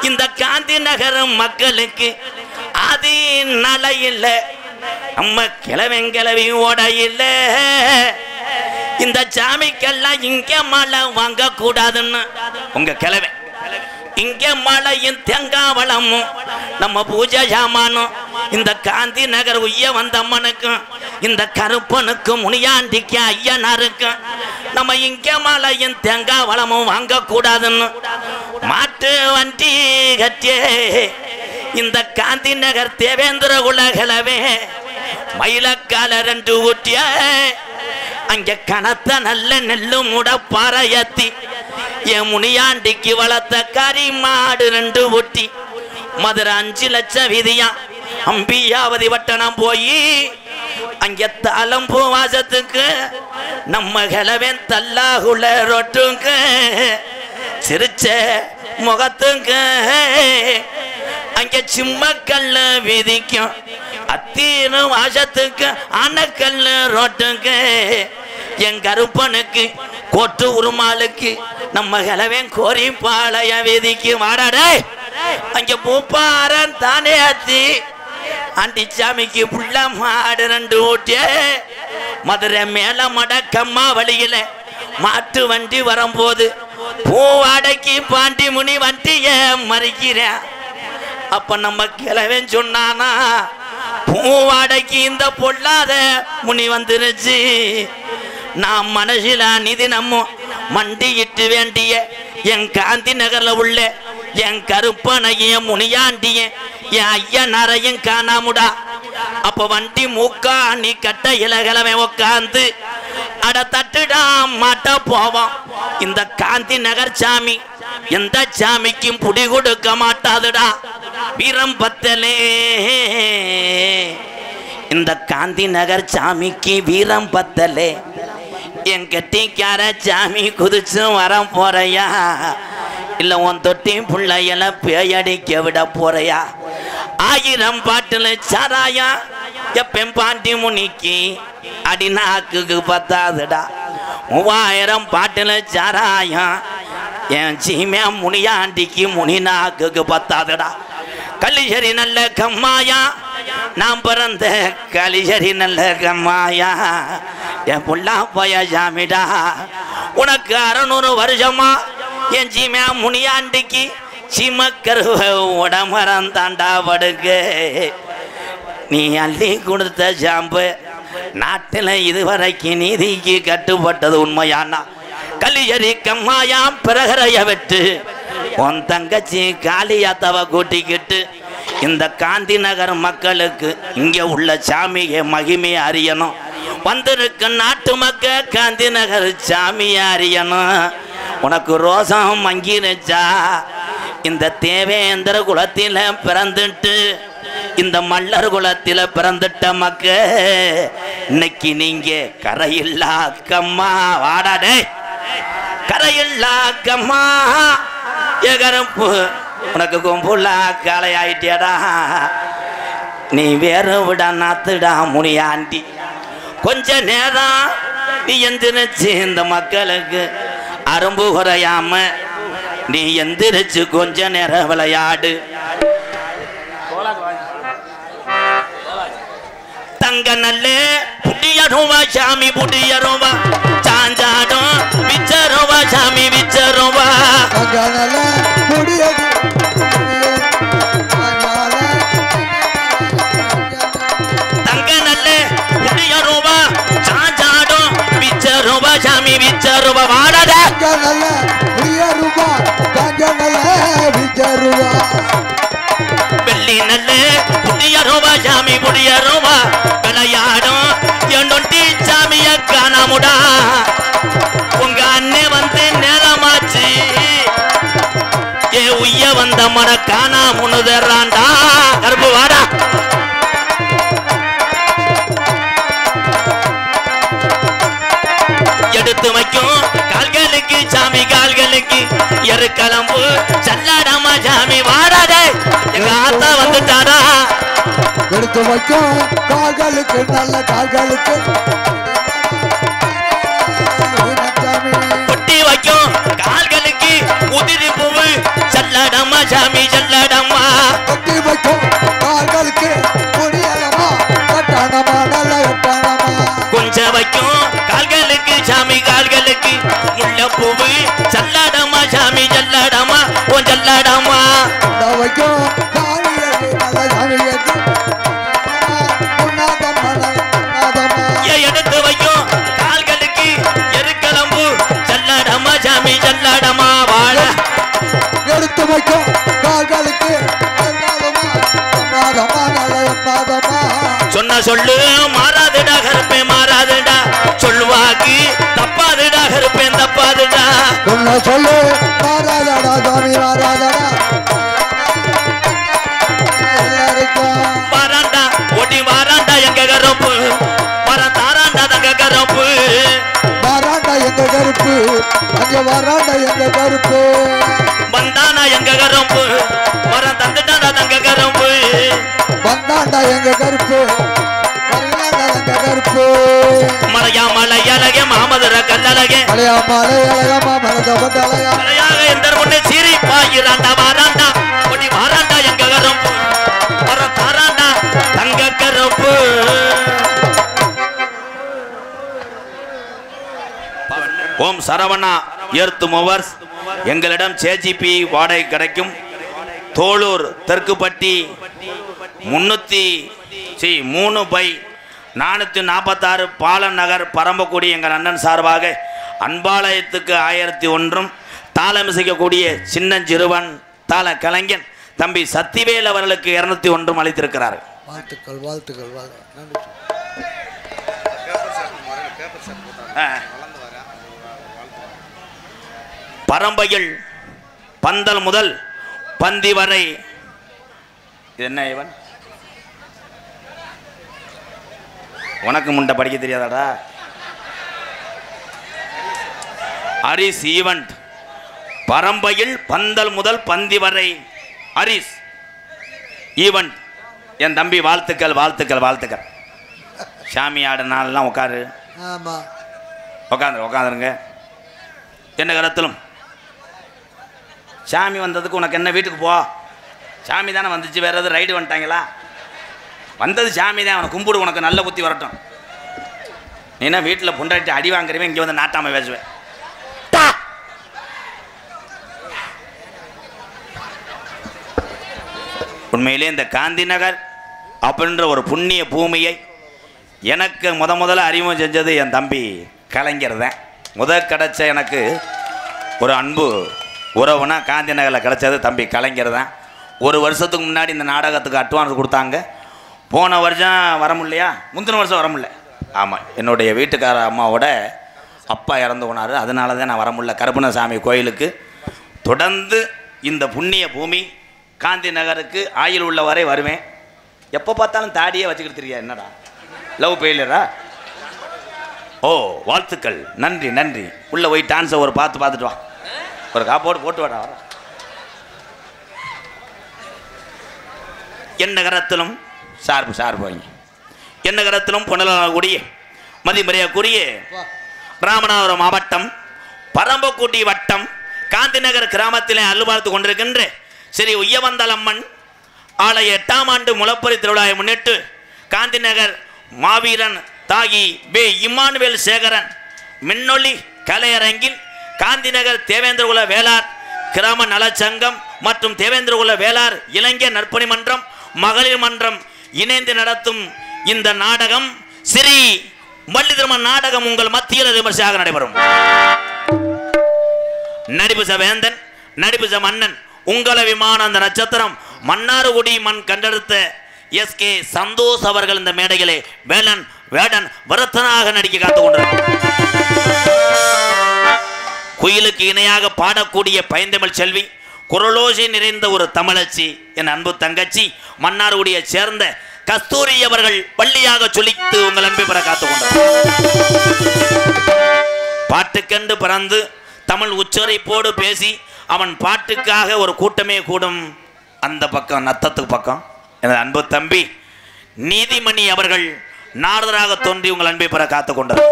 இந்த காந்தி நகரம் மக்களுக்கு அது நல இல்லை, நம்ம கிளவி ஓட இல்லை. இந்த சாமிக்கெல்லாம் இங்க மழை வாங்க கூடாதுன்னு உங்க கிளவை இங்க மழையும் தேங்காவளமும் நம்ம பூஜை ஜாமானும் இந்த காந்தி நகர் உய்ய வந்தம்மனுக்கும் இந்த கருப்பனுக்கும் முனியாண்டிக்கு ஐயனாருக்கும் நம்ம இங்க மழையும் தேங்காவளமும் வாங்க கூடாதுன்னு மாட்டு வண்டி கட்டியே இந்த காந்தி நகர் தேவேந்திர குலகளவே மயிலக்கால 2 ஊட்டிய அங்க கனத்த நல்ல நெல்லு முட பாறையத்தி என் முனியாண்டிக்கு வளர்த்த கறி மாடு 2 ஊட்டி மதுரை 5 லட்சம் விதியா அம்பியாவதி வட்டணம் போய் அங்க தாளம்பூ வாசத்துக்கு நம்ம கிழவன் தல்லாகுள்ள ரொட்டுங்க சிரிச்ச முகத்துங்க அங்க சிம்மக்கல்ல விதிக்கும் அத்தீனு வாசத்துக்கு அணக்கல்ல ரோட்டுங்க என் கருப்பனுக்கு கோட்டு உருமாளுக்கு நம்ம கிழவன் கோரி பாளைய விதிக்கு வாடாடே அங்க பூப்பாரன் தானே அத்தி ஆண்டிச்சாமிக்கு புள்ள மாடு 2 ஊட்டிய மதுரை மேல மடக்கம்மா வழியில மாட்டு வண்டி வரும்போது பூவாடைக்கு பாண்டி முனி வண்டிய மறிக்கிறேன். அப்ப நம்ம கிழவன் சொன்னானா பூவாடைக்கு இந்த பொல்லாத முனி வந்துருச்சு. நான் மனசில நிதி நம்ம மண்டியிட்டு வேண்டிய என் காந்தி நகர்ல உள்ள என் கருப்பனைய முனியாண்டிய என் ஐயனாரையும் காணாமுடா. அப்ப வண்டி மூக்கா நீ கட்ட இலகலவை உக்காந்து அட தட்டுடா மாட்ட போவோம். இந்த காந்தி நகர் சாமி எந்த சாமிக்கும் புடி கொடுக்க மாட்டாதுடா. வீரம் பத்தலே இந்த காந்தி நகர் சாமிக்கு வீரம் பத்தலே. என் கட்டிக்கார சாமி குதிச்சு வரம் போறையா இல்ல உன் தொட்டி பிள்ளையில பேயடிக்க விட போறையா? 1000 பாட்டுல சாராயா எப்பன் பாண்டி முனிக்கு அடிநாக்கு பத்தாதுடா. 3000 பாட்டுல சாராயா என் சீமையா முனியாண்டிக்கு முனிநாக்கு பத்தாதுடா. கலிசரி நல்ல கம்மாயா நான் பிறந்த கலிசரி நல்ல கம்மாயா என் புள்ளா போய சாமிடா. உனக்கு 600 வருஷமா என் சீமையா முனியாண்டிக்கு சீமக்கருவ உடமரம் தாண்டா படுக்க. நீ அள்ளி கொடுத்த சாம்பு நாட்டில் இதுவரைக்கு நீதிக்கு கட்டுப்பட்டது உண்மையானா கலியரி கம்மாயாம் பிரகரைய வெட்டு உன் தங்கச்சி காளியாத்தவ கூட்டிக்கிட்டு இந்த காந்தி நகர் மக்களுக்கு இங்கே உள்ள சாமியை மகிமையை அறியணும். வந்திருக்க நாட்டு மக்கள் காந்தி நகர் சாமியை அறியணும். உனக்கு ரோசம் மங்கிருச்சா? இந்த தேவேந்திர குலத்தில் பிறந்துட்டு இந்த மல்லர் குலத்தில் பிறந்துட்ட மக்க இன்னைக்கு நீங்க கரையில்லா கம்மா வாடாடே கரையில்லா கம்மா எகரப்பு உனக்கு கும்புள்ளா காலை ஆயிட்டியடா. நீ வேறு விட நாத்துடா முனியாண்டி. கொஞ்ச நேரம் நீ எந்திரிச்சு இந்த மக்களுக்கு அரும்பு குறையாம நீ எந்திரிச்சு கொஞ்ச நேரம் விளையாடு. தங்க நல்லே புடியருவா சாமி புடியருவா சாஞ்சாடும் விச்சருவா சாமி விச்சருவா தங்க நல்லே புடியருவா சாஞ்சாடும் விச்சருவா சாமி விச்சருவா வாடாத வெள்ளி நல்லே புடியருவா சாமி புடியருவா விளையாடும் எண்டொண்டி சாமிய காணாமுடா. உங்க அண்ணே வந்து நேரமாச்சு ஏ உய்ய வந்த மர காணாமுனுதராண்டா கருப்பு வாடா. எடுத்து வைக்கும் கால்களுக்கு சாமி கால்களுக்கு எருக்கலம்பு சல்லாடாமா சாமி வாடாதே எங்க ஆத்தா வந்துட்டாடா. எடுத்து வைக்கும் கால்களுக்கு நல்ல கால்களுக்கு பொட்டி வைக்கும் கால்களுக்கு உதிரி பூவு சல்லாடாமா சாமி சல்லாடாமா. கொட்டி வைக்கும் கால்களுக்கு முடியலமா கட்டானமா நல்ல கட்டானமா. கொஞ்சம் வைக்கும் கால்களுக்கு சாமி கால்களுக்கு முள்ள பூவு சல்லாடாமா சாமி சல்லாடாமா ஓ சல்லாடாமா. வைக்கும் காலியக்கு நல்ல சாமியக்கு எடுத்து வைக்கும் கால்களுக்கு எருக்கலம்பு சல்லாடாமா சாமி சல்லாடாமா வாழ. எடுத்து வைக்கும் கால்களுக்கு சொன்ன சொல்லு மாறாதுடா கருப்பே மாறாதுடா சொல்லுவாக்கு தப்பாதுடா கருப்பேன் தப்பாதுடா. சொன்ன சொல்லு மாறாதடா சாமி மாறாதடா வாராண்டா ஒடி வாராண்டா எங்க கருப்பு வர தாராண்டா தங்க கருப்பு வாராண்டா எங்க கருப்பு அங்க வாராண்டா எங்க கருப்பு வந்தானா எங்க கருப்பு வர தந்துட்டாடா தங்க கருப்பு வந்தாண்டா எங்க கருப்பு வரலாண்டா எங்க கருப்பு மலையா மலையழகே மாமதுர கல்லழகே மலையா மலையழகமா மனதவட்டழகா மலையாக எந்த முன்னே சீரி பாயிராண்டா வாராண்டா ஒடி வாராண்டா எங்க கருப்பு வர தாராண்டா தங்க கருப்பு. ஓம் சரவணா எர்த் மூவர்ஸ் எங்களிடம் சேஜிபி வாடகை கிடைக்கும். தோளூர் தெற்குப்பட்டி 3/446 பாலன் நகர் பரம்பக்குடி எங்கள் அண்ணன் சார்பாக அன்பாலயத்துக்கு 1001 தாளமிசைக்கக்கூடிய சின்னஞ்சிறுவன் தாள கலைஞன் தம்பி சத்திவேல் அவர்களுக்கு 201 அளித்திருக்கிறார். வாழ்த்துக்கள் வாழ்த்துக்கள் நன்றி. பரம்பையில் பந்தல் முதல் பந்தி வரை என்ன இவன் உனக்கு முண்டை படிக்க தெரியாதாடா? அரிஸ் ஈவெண்ட் பரம்பையில் பந்தல் முதல் பந்தி வரை அரிஸ் ஈவெண்ட். என் தம்பி வாழ்த்துக்கள் வாழ்த்துக்கள் வாழ்த்துக்கள். சாமி ஆட நாள்லாம் உட்காரு ஆமா உட்காந்துருங்க. என்ன கருத்திலும் சாமி வந்ததுக்கு உனக்கு என்ன, வீட்டுக்கு போ. சாமி தானே வந்துச்சு, வேற எதாவது ரைடு வந்துட்டாங்களா? வந்தது சாமி தான், அவனை கும்பிடு, உனக்கு நல்ல புத்தி வரட்டும். நீனா வீட்டில் புண்டாட்டி அடி வாங்குறவன் இங்கே வந்து நாட்டாம பேசுவேன். உண்மையிலே இந்த காந்தி நகர் அப்படின்ற ஒரு புண்ணிய பூமியை எனக்கு முதல்ல அறிமுகம் செஞ்சது என் தம்பி கலைஞர் தான். கிடைச்ச எனக்கு ஒரு அன்பு உறவுனா காந்தி நகரில் கிடைச்சது தம்பி கலைஞர் தான். ஒரு வருஷத்துக்கு முன்னாடி இந்த நாடகத்துக்கு அட்வான்ஸ் கொடுத்தாங்க. போன வருஷம் வர முடியலையா, முந்தின வருஷம் வர முடியல. ஆமாம், என்னுடைய வீட்டுக்கார அம்மாவோட அப்பா இறந்து போனார். அதனால தான் நான் வர முடியல கருப்பணசாமி கோயிலுக்கு. தொடர்ந்து இந்த புண்ணிய பூமி காந்தி நகருக்கு ஆயுள் உள்ள வரை வருவேன். எப்போ பார்த்தாலும் தாடியே வச்சுக்கிட்டு தெரியா, என்னடா லவ் ஃபெயிலியரா? ஓ, வாழ்த்துக்கள், நன்றி நன்றி. உள்ளே போய் டான்ஸை ஒரு பார்த்துட்டு வா, ஒரு காப்போடு போட்டு வாடா. வர என் நகரத்திலும் சார்பு வாங்கி என் நகரத்திலும் பொன்னலாகக்கூடிய மதிமறையக்கூடிய ராமநாதபுரம் மாவட்டம் பரம்பக்குடி வட்டம் காந்தி நகர் கிராமத்திலே அலுவலத்து கொண்டிருக்கின்ற ஸ்ரீ உய்யவந்தலம்மன் ஆலய 8ஆம் ஆண்டு முளப்பரி திருவிழாவை முன்னிட்டு காந்தி நகர் மாவீரன் தாகி பே இம்மானுவேல் சேகரன் மின்னொளி கலையரங்கில் காந்தி நகர் தேவேந்திரகுல வேளார் கிராம நலச்சங்கம் மற்றும் தேவேந்திரகுல வேளார் இளைஞர் நற்பணி மன்றம் மகளிர் மன்றம் இணைந்து நடத்தும் இந்த நாடகம் ஸ்ரீ மல்லிதிருமன் நாடகம் உங்கள் மத்தியில் விமர்சையாக நடைபெறும். நடிபுச வேந்தன் நடிபுச மன்னன் உங்கள விமான அந்த நட்சத்திரம் மன்னார்குடி மண் கண்டெடுத்த எஸ்கே சந்தோஷ் அவர்கள் இந்த மேடையிலே வேடன் வரத்தனாக நடிக்க காத்துக் கொண்டிருக்கிறார். குயிலுக்கு இணையாக பாடக்கூடிய பைந்தமிழ் செல்வி, குரலோசை நிறைந்த ஒரு தமிழச்சி, என் அன்பு தங்கச்சி மன்னார்குடியை சேர்ந்த கஸ்தூரி அவர்கள் பள்ளியாக சொல்லித்து உங்கள் அன்பை பெற காத்துக் கொண்டார். பாட்டுக்கென்று பிறந்து தமிழ் உச்சரிப்போடு பேசி அவன் பாட்டுக்காக ஒரு கூட்டமே கூடும் அந்த பக்கம் நத்தத்துக்கு பக்கம் எனது அன்பு தம்பி நீதிமணி அவர்கள் நாரதராக தோன்றி உங்கள் அன்பை பெற காத்துக் கொண்டார்.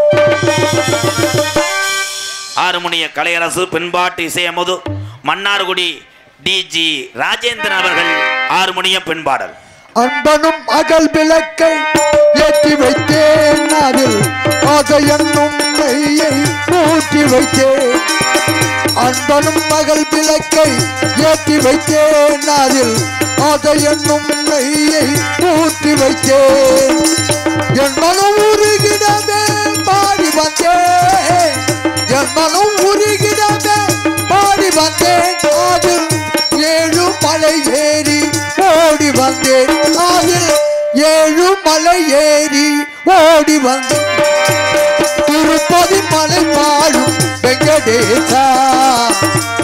ஆறுமணிய கலையரசு பின்பாட்டு இசையமுது மன்னார்குடி டிஜி ராஜேந்திரன் அவர்கள் ஆறுமணிய பின்பாடல். அன்பனும் அகல் விளக்கை ஏற்றி வைத்தேன், அதில் ஆசை என்னும் நெய்யை ஊற்றி வைத்தேன். அன்பனும் அகல் விளக்கை ஏற்றி வைத்தேன், அதில் ஆசை என்னும் நெய்யை ஊற்றி வைத்தேன். என் மனம் உருகிடவே பாடி வந்தேன், என் மனம் உருகிடவே பாடி வந்தேன். அதில் 7 மலை ஏறி ஓடி வந்தேன், அதில் 7 மலை ஏறி ஓடி வந்தேன். திருப்பதி மலை வாழும் வெங்கடேசா,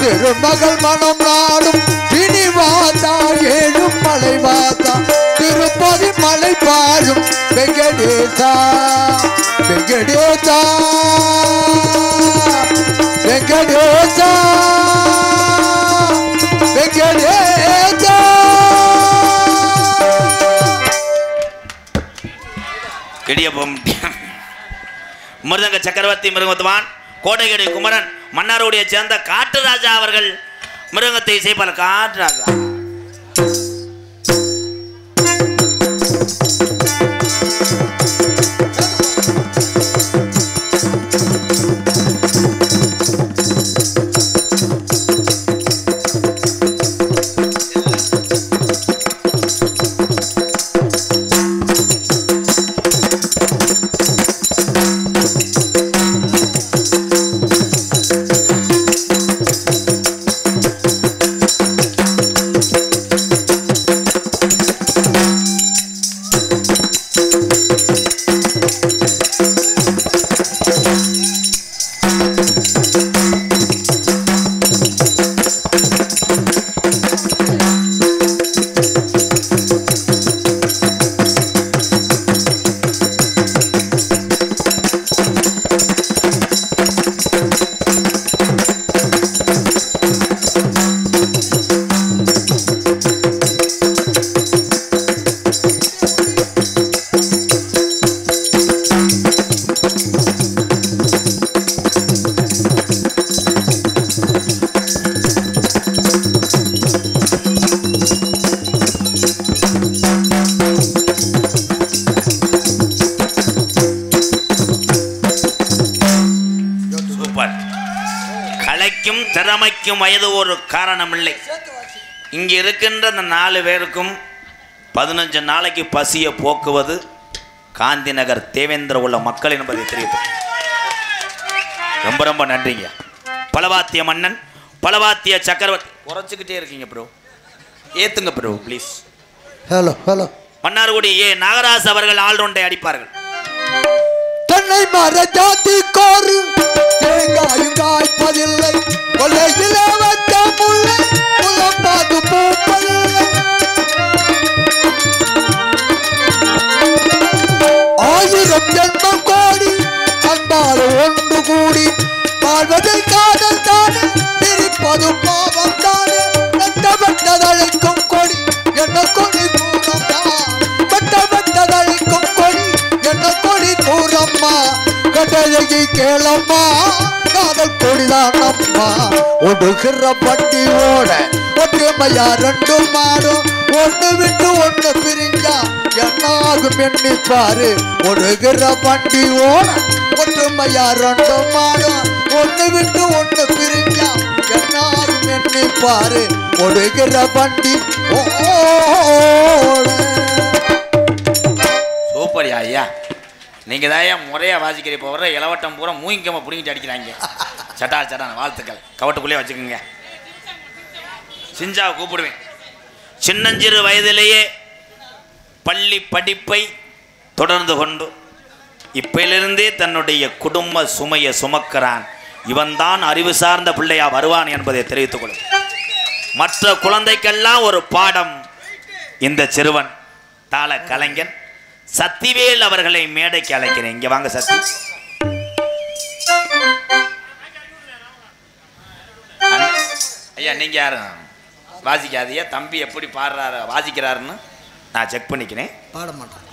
திருமகள் மனம் நாடும் இனி வாத்தா 7 மலை வாத்தா. திருப்பதி மலை வாழும் வெங்கடேசா, வெங்கடேசா, வெங்கடேசா, வெங்கடேசா. இடியப்பம் மிருதங்க சக்கரவர்த்தி மிருகத்துவான் கோட்டையடி குமரன் மன்னாருடைய சேர்ந்த காட்டுராஜா அவர்கள் மிருகத்தை இசைப்பார். காட்டுராஜா திறமைக்கும் வயது ஒரு காரணமில்லை. இங்கே இருக்கின்ற அந்த 4 பேருக்கும் 15 நாளைக்கு பசியை போக்குவது காந்தி நகர் தேவேந்திர உள்ள மக்கள் என்பதை தெரிவித்து ரொம்ப ரொம்ப நன்றிங்க. பலவாத்திய மன்னன், பலவாத்திய சக்கரவர்த்தி. குறைச்சிக்கிட்டே இருக்கீங்க ப்ரோ, ஏத்துங்க bro please. Hello hello. Mannargudi A Nagaraj அவர்கள் ஆல்ரவுண்டை அடிப்பார்கள். தென்னை மர ஜாதி கோரு தேங்காயும் காய்ப்பதில்லை, கொல்லையில வச்ச முல்லை முள்ளப்பாது பூப்பதில்லை. ஆயிரம் ஜென்மம் கோடி அன்பால் ஒன்று கூடி வாழ்வதை காதல் தானே, பிரிப்பது பாவம் தானே. வெட்டப்பட்டதழிக்கும் கொடி என்ன கொடி கூறம்மா, வெட்டப்பட்டதழிக்கும் கொடி என்ன கொடி கூறம்மா. கட்டழகி கேளம்மா, காதல் கொடிதான் அம்மா. ஒடுகிற பட்டி ஓட ஒற்றுமையா ரெண்டு மாடும், ஒண்ணு விட்டு ஒண்ணு பிரிஞ்சா என்னாகும் எண்ணிப்பாரு. ஒடுகிற பட்டி ஓட ஒற்றுமையா ரெண்டு மாடும், ஒண்ணு விட்டு ஒண்ணு பிரிஞ்சா என்னாகும் எண்ணிப்பாரு. ஒடுகிற பட்டி ஓட. சூப்பர் ஐயா, நீங்க தான் முறையா வாசிக்கிற. இப்போ வர்ற இளவட்டம் பூரா மூங்கிக்கமா பிடிங்கிட்டு அடிக்கிறாங்க. சட்டா சட்டான வாழ்த்துக்கள், கவட்டுக்குள்ளே வச்சுக்கோங்க. சிஞ்சாவை கூப்பிடுவேன். சின்னஞ்சிறு வயதிலேயே பள்ளி படிப்பை தொடர்ந்து கொண்டு இப்பையிலிருந்தே தன்னுடைய குடும்ப சுமையை சுமக்கிறான். இவன்தான் அறிவு சார்ந்த பிள்ளையா வருவான் என்பதை தெரிவித்துக் கொள்ளும். மற்ற குழந்தைக்கெல்லாம் ஒரு பாடம் இந்த சிறுவன் தாள கலைஞன் சத்திவேல் அவர்களை மேடைக்கு அழைக்கிறேன். இங்க வாங்க சத்தி. ஐயா நீங்க யாரு வாசிக்காதீங்க, தம்பி எப்படி பாடுறாரு வாசிக்கிறாருன்னு நான் செக் பண்ணிக்கிறேன். பாட மாட்டேன்.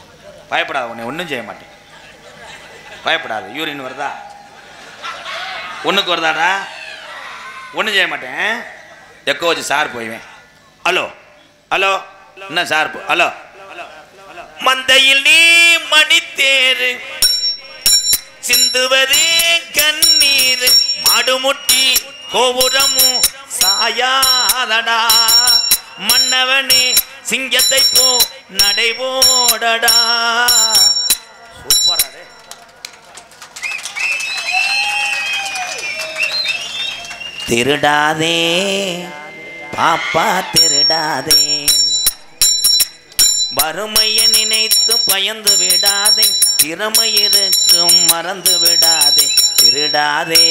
பயப்படாத, உன்னை ஒன்றும் செய்ய மாட்டேன். பயப்படாது. யூரின் வருதா? ஒன்றுக்கு வருதாடா? ஒன்றும் செய்ய மாட்டேன். எக்கோ வச்சு சார் போய்வேன். ஹலோ ஹலோ, என்ன சார் ஹலோ. மந்தையில் நீ மணித்தேரு சிந்துவதே கண்ணீர், மாடுமுட்டி கோபுரமும் சாயாதடா, மன்னவனே சிங்கத்தை போ நடைபோடடா. சூப்பரா. திருடாதே பாப்பா திருடாதே, வறுமையை நினைத்து பயந்து விடாதே, திறமை இருக்கும் மறந்து விடாதே. திருடாதே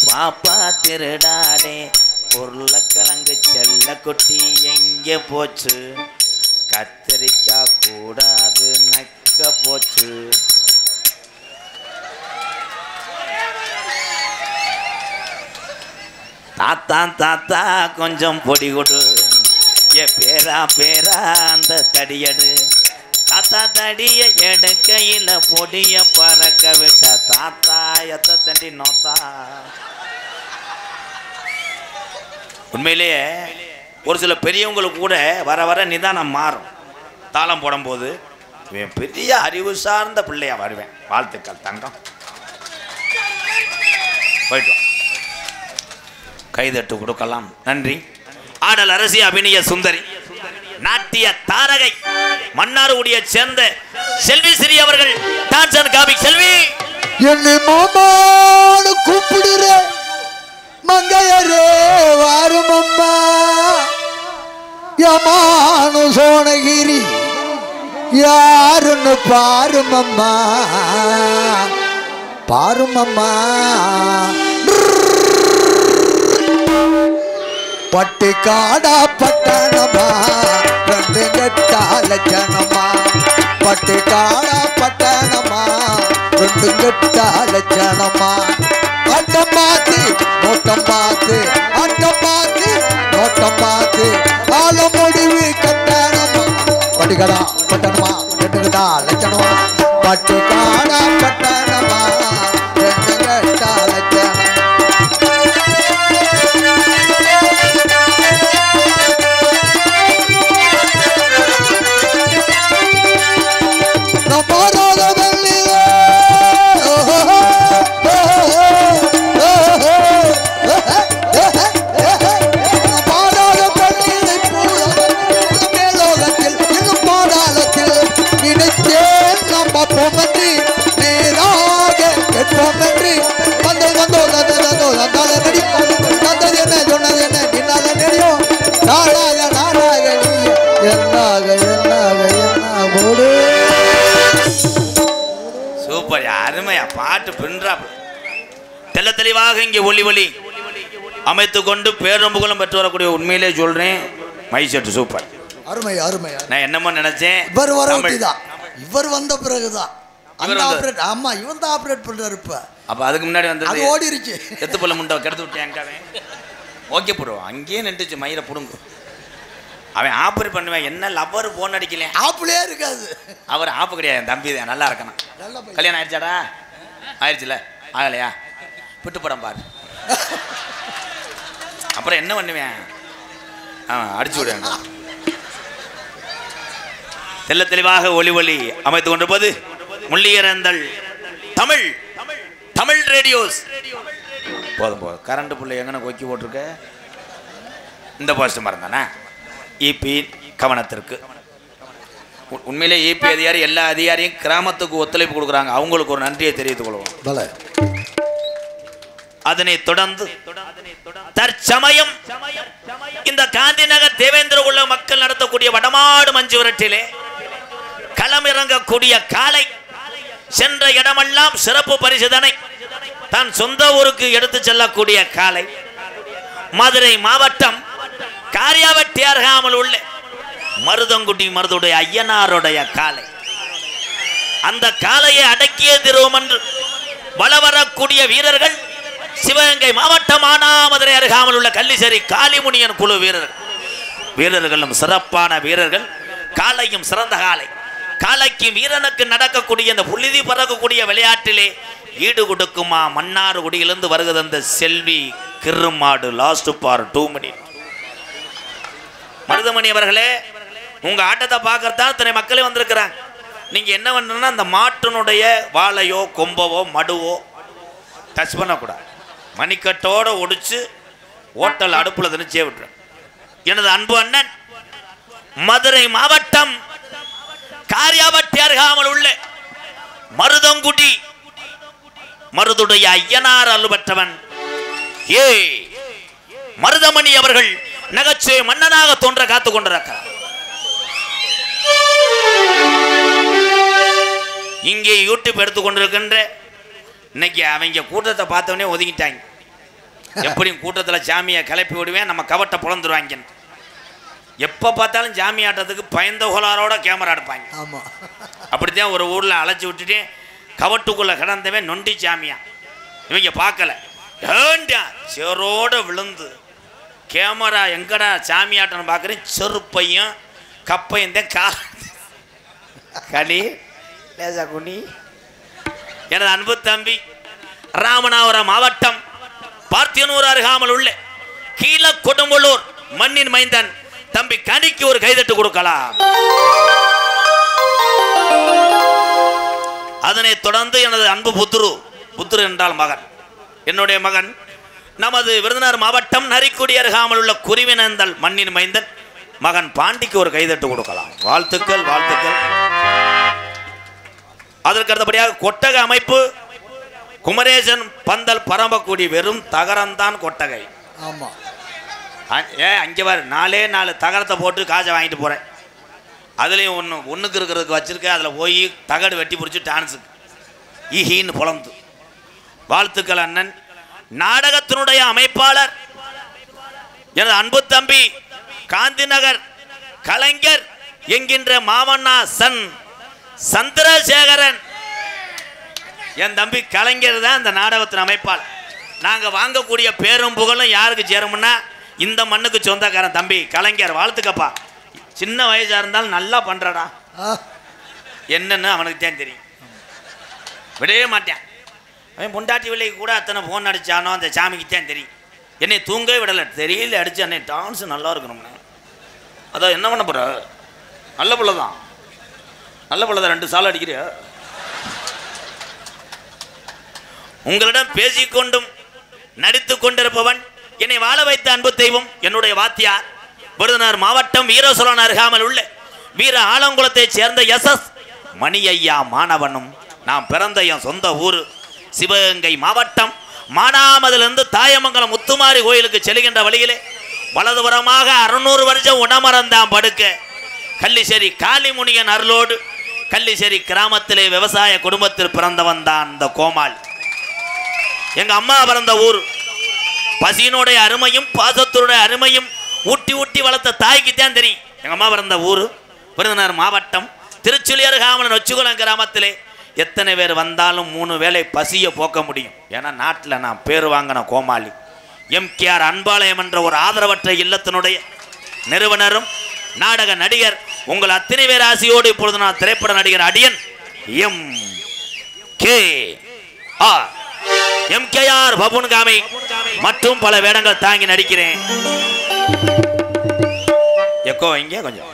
பாப்பா திருடாதே, உருளைக்கிழங்கு செல்ல குட்டி எங்கே போச்சு, கத்திரிக்காய் கூடாது நக்க போச்சு. தாத்தா தாத்தா கொஞ்சம் பொடி கொடு, ஏ பேரா பேரா அந்த தடியடு, தாத்தா தடிய எடுக்கையில பொடிய பறக்க விட்ட தாத்தா எத்த தண்டி நோத்தா. உண்மையிலேயே ஒரு சில பெரியவங்களுக்கு கூட வர வர நிதானம் மாறும். தாளம் போடும்போது இவன் பெரிய அறிவு சார்ந்த பிள்ளையா வருவேன். வாழ்த்துக்கள் தங்கம். போயிட்டு கைதட்டு கொடுக்கலாம். நன்றி. ஆடல் அரசி அபிநய சுந்தரி, நாட்டிய தாரகை, மன்னார்குடியை சேர்ந்த செல்வி ஸ்ரீ அவர்கள் டான்ஸ் அண்ட் காமிக். செல்வி என்னை மாமான்னு கூப்பிடுற மங்கையரே வாரும் அம்மா, யமானு சோனகிரி யாருன்னு பாரும் அம்மா, பாரும் அம்மா. பட்டிக்காடா பட்டணமா ரெண்டு கெட்டால ஜனமா, பட்டிக்காடா பட்டணமா ரெண்டு கெட்டால ஜனமா. அட்டம் பார்த்து நோட்டம் பார்த்து, அட்டம் பார்த்து நோட்டம் பார்த்து, ஆள முடிவு கட்டணமா. பட்டிக்காடா பட்டணமா ரெண்டு கெட்டால ஜனமா, பட்டிக்காடா பட்டணமா ரெண்டு கெட்டால ஜனமா. நினைத்தேன் நானாக நானாக நீ என்னாக என்னாக என்னாகோடு. சூப்பர், அருமையா பாட்டு பின்றாப்பு. தெல்ல தெளிவாக இங்கே ஒளி ஒளி அமைத்து கொண்டு பேரம்புகளும் பெற்று வரக்கூடிய உண்மையிலே சொல்றேன். மைசெட்டு சூப்பர், அருமை அருமை. நான் என்னமோ நினைச்சேன் இவர் வரதான், இவர் வந்த பிறகுதான் அந்த ஆபரேட். ஆமா, இவன் தான் ஆபரேட் பண்றாரு. இப்ப அப்ப அதுக்கு முன்னாடி வந்து அது ஓடிருச்சு. எத்து பல்ல முண்டை கெடுத்து விட்டேன். ஓகே போடுவோம், அங்கேயே நின்றுச்சு மயிரை புடுங்கு. அவன் ஆப்ரேட் பண்ணுவேன். என்ன லவ்வர் போன் அடிக்கல, ஆப்புலயே இருக்காது. அவர் ஆப்பு கிடையாது, என் தம்பி தான். நல்லா இருக்கணும். கல்யாணம் ஆயிடுச்சாடா? ஆயிடுச்சுல? ஆகலையா? விட்டு படம் பாரு. அப்புறம் என்ன பண்ணுவேன்? அடிச்சு விடுவேன். தெல்ல தெளிவாக ஒளி ஒளி அமைத்து கொண்டிருப்பது முள்ளியரந்தல் தமிழ் தமிழ் ரேடியோஸ். போதும் போதும், கரண்ட் புள்ளை எங்கன கொக்கி போட்டிருக்க. இந்த போஸ்ட் மறந்தானே இபி கவனத்திற்கு. உண்மையிலே இபி அதிகாரி எல்லா அதிகாரியும் கிராமத்துக்கு ஒத்துழைப்பு கொடுக்குறாங்க. அவங்களுக்கு ஒரு நன்றியை தெரிவித்துக் கொள்வோம். அதனை தொடர்ந்து தற்சமயம் இந்த காந்தி நகர் தேவேந்திர உள்ள மக்கள் நடத்தக்கூடிய வடமாடு மஞ்சு விரட்டிலே களமிறங்கக்கூடிய காலை சென்ற இடமெல்லாம் சிறப்பு பரிசுதனை தன் சொந்த ஊருக்கு எடுத்து செல்லக்கூடிய காலை மதுரை மாவட்டம் காரியாவட்டி அருகாமல் உள்ள மருதங்குடி மருதுடைய ஐயனாருடைய காலை. அந்த காலையை அடக்கிய திருவோம் என்று வளவரக்கூடிய வீரர்கள் சிவகங்கை மாவட்டம் மானாமதுரை அருகாமல் உள்ள கள்ளிசேரி காளிமுனியன் குழு வீரர்களும் சிறப்பான வீரர்கள். காலையும் சிறந்த காலை. காலைக்கு வீரனுக்கு நடக்கக்கூடிய இந்த புழுதி பறக்கக்கூடிய விளையாட்டிலே ஈடு கொடுக்குமா மன்னார்குடியிலிருந்து வருகிறது அந்த செல்வி கிருமாடு. லாஸ்ட் பார் 2 மினிட். மருதமணி அவர்களே, உங்க ஆட்டத்தை பார்க்கறதான் இத்தனை மக்களே வந்திருக்கிறாங்க. நீங்க என்ன பண்ணணும்னா அந்த மாட்டினுடைய வாழையோ கொம்பவோ மடுவோ டச் பண்ணக்கூடாது. மணிக்கட்டோட ஒடிச்சு ஓட்டல் அடுப்புல திணிச்சே விட்டுரு. எனது அன்பு அண்ணன் மதுரை மாவட்டம் காரியாவட்டி அருகாமல் உள்ள மருதங்குடி மருதுடைய ஐயனார் அருள்பெற்றவன் ஏ மருதமணி அவர்கள் நகைச்சுவை மன்னனாக தோன்ற காத்துக் கொண்டிருக்கிறார். இங்கே யூடியூப் எடுத்துக்கொண்டிருக்கின்ற இன்னைக்கு அவங்க கூட்டத்தை பார்த்தவனே ஒதுங்கிட்டாங்க. எப்படியும் கூட்டத்தில் ஜாமியை கிளப்பி விடுவேன், நம்ம கவட்டை புலந்துருவாங்க. எப்போ பார்த்தாலும் ஜாமி ஆட்டத்துக்கு பயந்த கோளாரோட கேமரா எடுப்பாங்க. அப்படித்தான் ஒரு ஊரில் அழைச்சி விட்டுட்டு கவட்டுக்குள்ளே கிடந்தவன் நொண்டி ஜாமியா. இவங்க பார்க்கல, ஏண்டா சேரோட விழுந்து கேமரா எங்கடா சாமி ஆட்டம் பார்க்குறேன். செருப்பையும் கப்பையும் தான் களி லேசா குனி. எனது அன்பு தம்பி ராமநாதபுரம் மாவட்டம் பார்த்தியனூர் அருகாமல் உள்ள கீழ கொடும்பலூர் மண்ணின் மைந்தன் தம்பி கனிக்கு ஒரு கைதட்டு கொடுக்கலாம். அதனைத் தொடர்ந்து எனது அன்பு புத்துரு என்றால் மகன், என்னுடைய மகன் நமது விருதுநகர் மாவட்டம் நரிக்குடி அருகாமல் உள்ள குருவினந்தல் மண்ணின் மைந்தன் மகன் பாண்டிக்கு ஒரு கைதட்டு கொடுக்கலாம். வாழ்த்துக்கள் வாழ்த்துக்கள். அதற்கு அடுத்தபடியாக கொட்டகை அமைப்பு குமரேசன் பந்தல் பரம்பக்கூடிய வெறும் தகரம்தான் கொட்டகை. ஆமா, அங்கே வர 4 தகரத்தை போட்டு காசை வாங்கிட்டு போறேன். அதுலேயும் ஒன்றுக்கு இருக்கிறதுக்கு வச்சிருக்கேன். அதில் போய் தகடு வெட்டி பிடிச்சி டான்ஸுக்கு ஈஹின்னு புலந்து. வாழ்த்துக்கள் அண்ணன். நாடகத்தினுடைய அமைப்பாளர் எனது அன்பு தம்பி காந்தி நகர் கலைஞர் என்கின்ற மாமன்னா சந்திரசேகரன். என் தம்பி கலைஞர் தான் இந்த நாடகத்தின் அமைப்பாளர். நாங்கள் வாங்கக்கூடிய பேரும் புகழும் யாருக்கு சேரும்னா இந்த மண்ணுக்கு சொந்தக்காரன் தம்பி கலைஞர். வாழ்த்துக்கப்பா. சின்ன வயசாக இருந்தாலும் நல்லா பண்ணுறடா. என்னன்னு அவனுக்கு தான் தெரியும், விடவே மாட்டேன். அவன் பொண்டாட்டி விலைக்கு கூட அத்தனை ஃபோன் அடித்தானோ அந்த சாமிக்கு தான் தெரியும். என்னை தூங்கவே விடலை, தெரியல அடித்து அன்னை டான்ஸு நல்லா இருக்கணும்னு. அதான் என்ன பண்ண போகிற, நல்ல பிள்ளை தான், நல்ல பிள்ளை தான். 2 சால் அடிக்கிறிய. உங்களிடம் பேசிக்கொண்டும் நடித்து கொண்டிருப்பவன் என்னை வாழ வைத்த அன்பு தெய்வம் என்னுடைய வாத்தியார் விருதுநகர் மாவட்டம் வீரசோழன் அருகாமல் உள்ள வீர ஆலங்குளத்தைச் சேர்ந்த SS மணி ஐயா மாணவனும். நாம் பிறந்த என் சொந்த ஊர் சிவகங்கை மாவட்டம் மானாமதிலிருந்து தாயமங்கலம் முத்துமாரி கோயிலுக்கு செல்கின்ற வழியிலே வலதுபுறமாக 600 வருஷம் உணமரந்தான் படுக்க கள்ளிசேரி காளிமுனியன் அருளோடு கள்ளிசேரி கிராமத்திலே விவசாய குடும்பத்தில் பிறந்தவன் தான் இந்த கோமாளி. எங்க அம்மா பிறந்த ஊர். பசியினுடைய அருமையும் பாசத்தினுடைய அருமையும் ஊட்டி ஊட்டி வளர்த்த தாய்க்கு தான் தெரியும். எங்க அம்மா பிறந்த ஊர் விருதுநகர் மாவட்டம் திருச்சுழி அருகாமலன் நொச்சிகுளம் கிராமத்திலே எத்தனை பேர் வந்தாலும் 3 வேளை பசியை போக்க முடியும். ஏன்னா நாட்டில் நான் பேர் வாங்கின கோமாளி. எம்கேஆர் அன்பாலயம் என்ற ஒரு ஆதரவற்ற இல்லத்தினுடைய நிறுவனரும் நாடக நடிகர். உங்கள் அத்தனை பேர் ஆசையோடு இப்பொழுது நான் திரைப்பட நடிகர் அடியன் எம்கேஆர் பபுன்காமி மற்றும் பல வேடங்கள் தாங்கி நடிக்கிறேன். எக்கோ இங்கே கொஞ்சம்.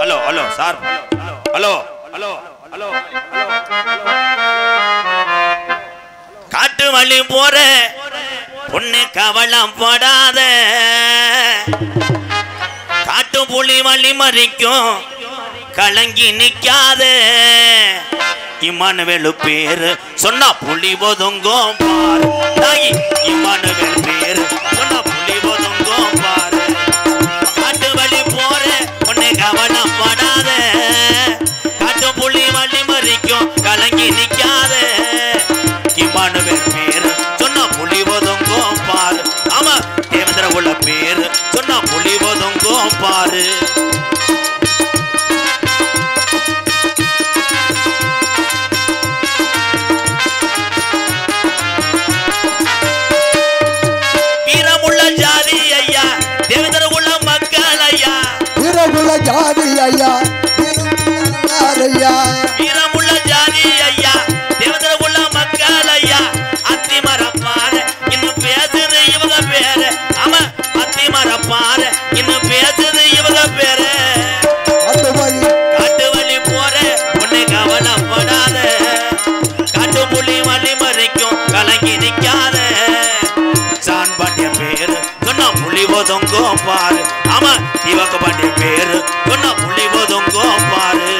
Hello hello sir. Hello hello hello. காட்டு வழி போற பொண்ணு கவலம் படாத காட்டு புலி வழி மறிக்கும் கலங்கி நிக்காத இமானுவேலு பேரு சொன்னா புலி ஒதுங்கும் பாரு. தாயி இமானுவேல் பேரு சொன்னா புலி ஒதுங்கும் பாரு. காட்டு வழி போற பொண்ணு கவனம் படாத காட்டு புலி வழி மறிக்கும் கலங்கி நிக்காத இமானுவேல் பேரு சொன்னா புலி ஒதுங்கும் பாரு. ஆமா தேவேந்திர உள்ள பேரு சொன்னா புலி ஒதுங்கும் பாரு. வீரமுள்ள ஜாதி ஐயா தேவேந்திர உள்ள மக்கள் ஐயா. வீரமுள்ள ஜாதி ஐயா வீரமுள்ள ஜாதி ஐயா தேவேந்திர உள்ள மக்கள் ஐயா. அத்தி மரப்பாரு இன்னும் பேசுது இவங்க பேரு. ஆமா அத்தி மரப்பாரு இன்னும் பேசுது இவங்க பேரு. காட்டு வழி போற உன்னை கவலைப்படாத காட்டு புலி வழி மறைக்கும் கலங்கி நிக்காத சான் பாண்டிய பேரு சொன்னா புலி ஒதுங்கும் பாரு. ஆமா இவங்க பாண்டிய பேரு சொன்னா புலி ஒதுங்கும் பாரு.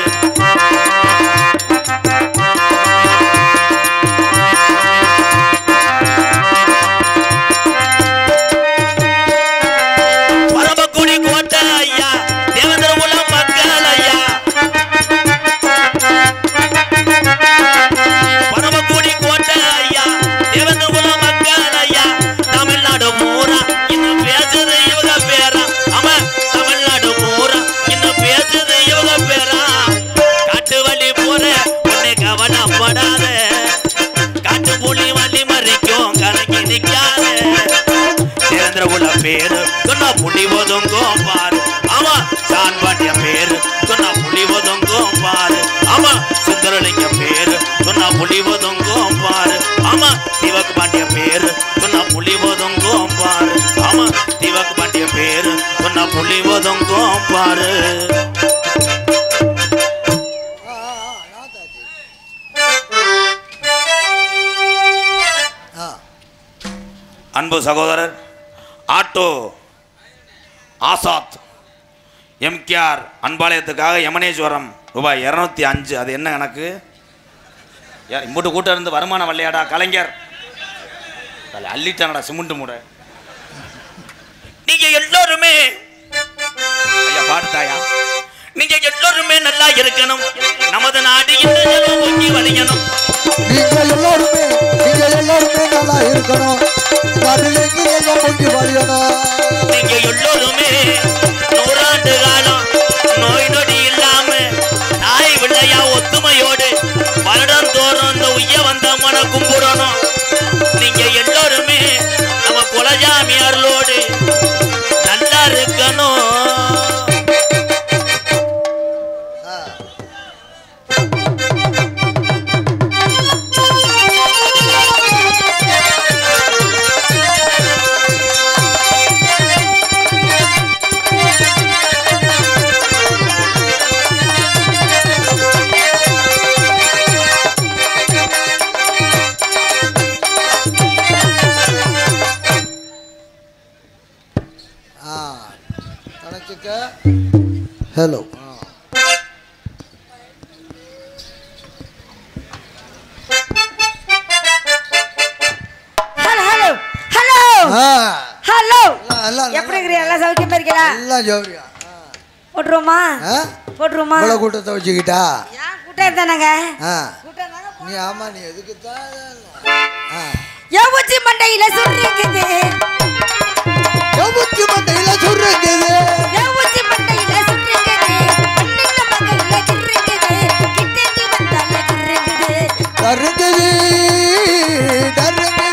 பரமக்குடி கோட்டை ஐயா தேவேந்திர உள்ள மக்கள் ஐயா. பரமக்குடி கோட்டை ஐயா தேவேந்திர உள்ள மக்கள் ஐயா. தமிழ்நாடு பூரா இன்னும் பேசுது இவங்க பேரா. ஆமா தமிழ்நாடு பூரா இன்னும் பேசுது இவங்க பேரா. காட்டு வழி போற உன்னை கவனப்படாத காட்டு புலி வழி மறிக்கும் கலங்கி நிக்காத தேவேந்திர உள்ள பேரு சொன்னா புலி ஒதுங்கும் பாரு. ஆமா சான் பாண்டிய பேரு சொன்னா புலி ஒதுங்கும் பாரு. ஆமா சுந்தரலிங்க பேரு சொன்னா புலி ஒதுங்கும் பாரு. ஆமா திவக்கு பாண்டிய பேரு சொன்னா புலி ஒதுங்கும் பாரு. ஆமா திவக்கு பாண்டிய பேரு சொன்னா புலி ஒதுங்கும் பாரு. அன்பு சகோதரர் ஆட்டோ ஆசாத் எம்கேஆர் அன்பாலயத்துக்காக யமனேஸ்வரம் ரூபாய் 205. அது என்ன கணக்கு? இம்புட்டு கூட்டம் இருந்து வருமான வல்லையாடா கலைஞர் அள்ளிட்டானடா சிமெண்ட் மூட. நீங்க எல்லாருமே ஐயா பாடுதாயா நீங்க எல்லாருமே நல்லா இருக்கணும். நமது நாடு இன்னும் வழியணும். நீங்க எல்லாருமே நல்லா இருக்கணும். நீங்க எல்லோருமே 100 ஆண்டு காலம் நோய் நொடி இல்லாம தாய் பிள்ளையா ஒத்துமையோடு வருடம் தோறும் இந்த உய்ய வந்த மன கும்பிடணும். நீங்க எல்லோருமே நம்ம குலஜாமியார்களோடு நல்லா இருக்கணும். ஹலோ ஹலோ ஹலோ ஹலோ எல்லாம் எப்படி இருக்கிறீங்க? எல்லாம் சௌக்கியமா இருக்கீங்களா? எல்லாம் ஜோரியா போட்டுருவோமா? போட்டுருவோமா? இவ்வளோ கூட்டத்தை வச்சுக்கிட்டா ஏன் கூட்டம் தானங்க? நீ ஆமா நீ எதுக்கு தான் யோபுச்சி மண்டையில சுருக்குது, யோபுச்சி மண்டையில சுருக்குது, யோபுச்சி மண்டையில சுருக்குது, மண்ணில மண்டையில சுருக்குது, கிட்டேக்கு வந்தால சுருக்குது, தருங்குது தருங்குது.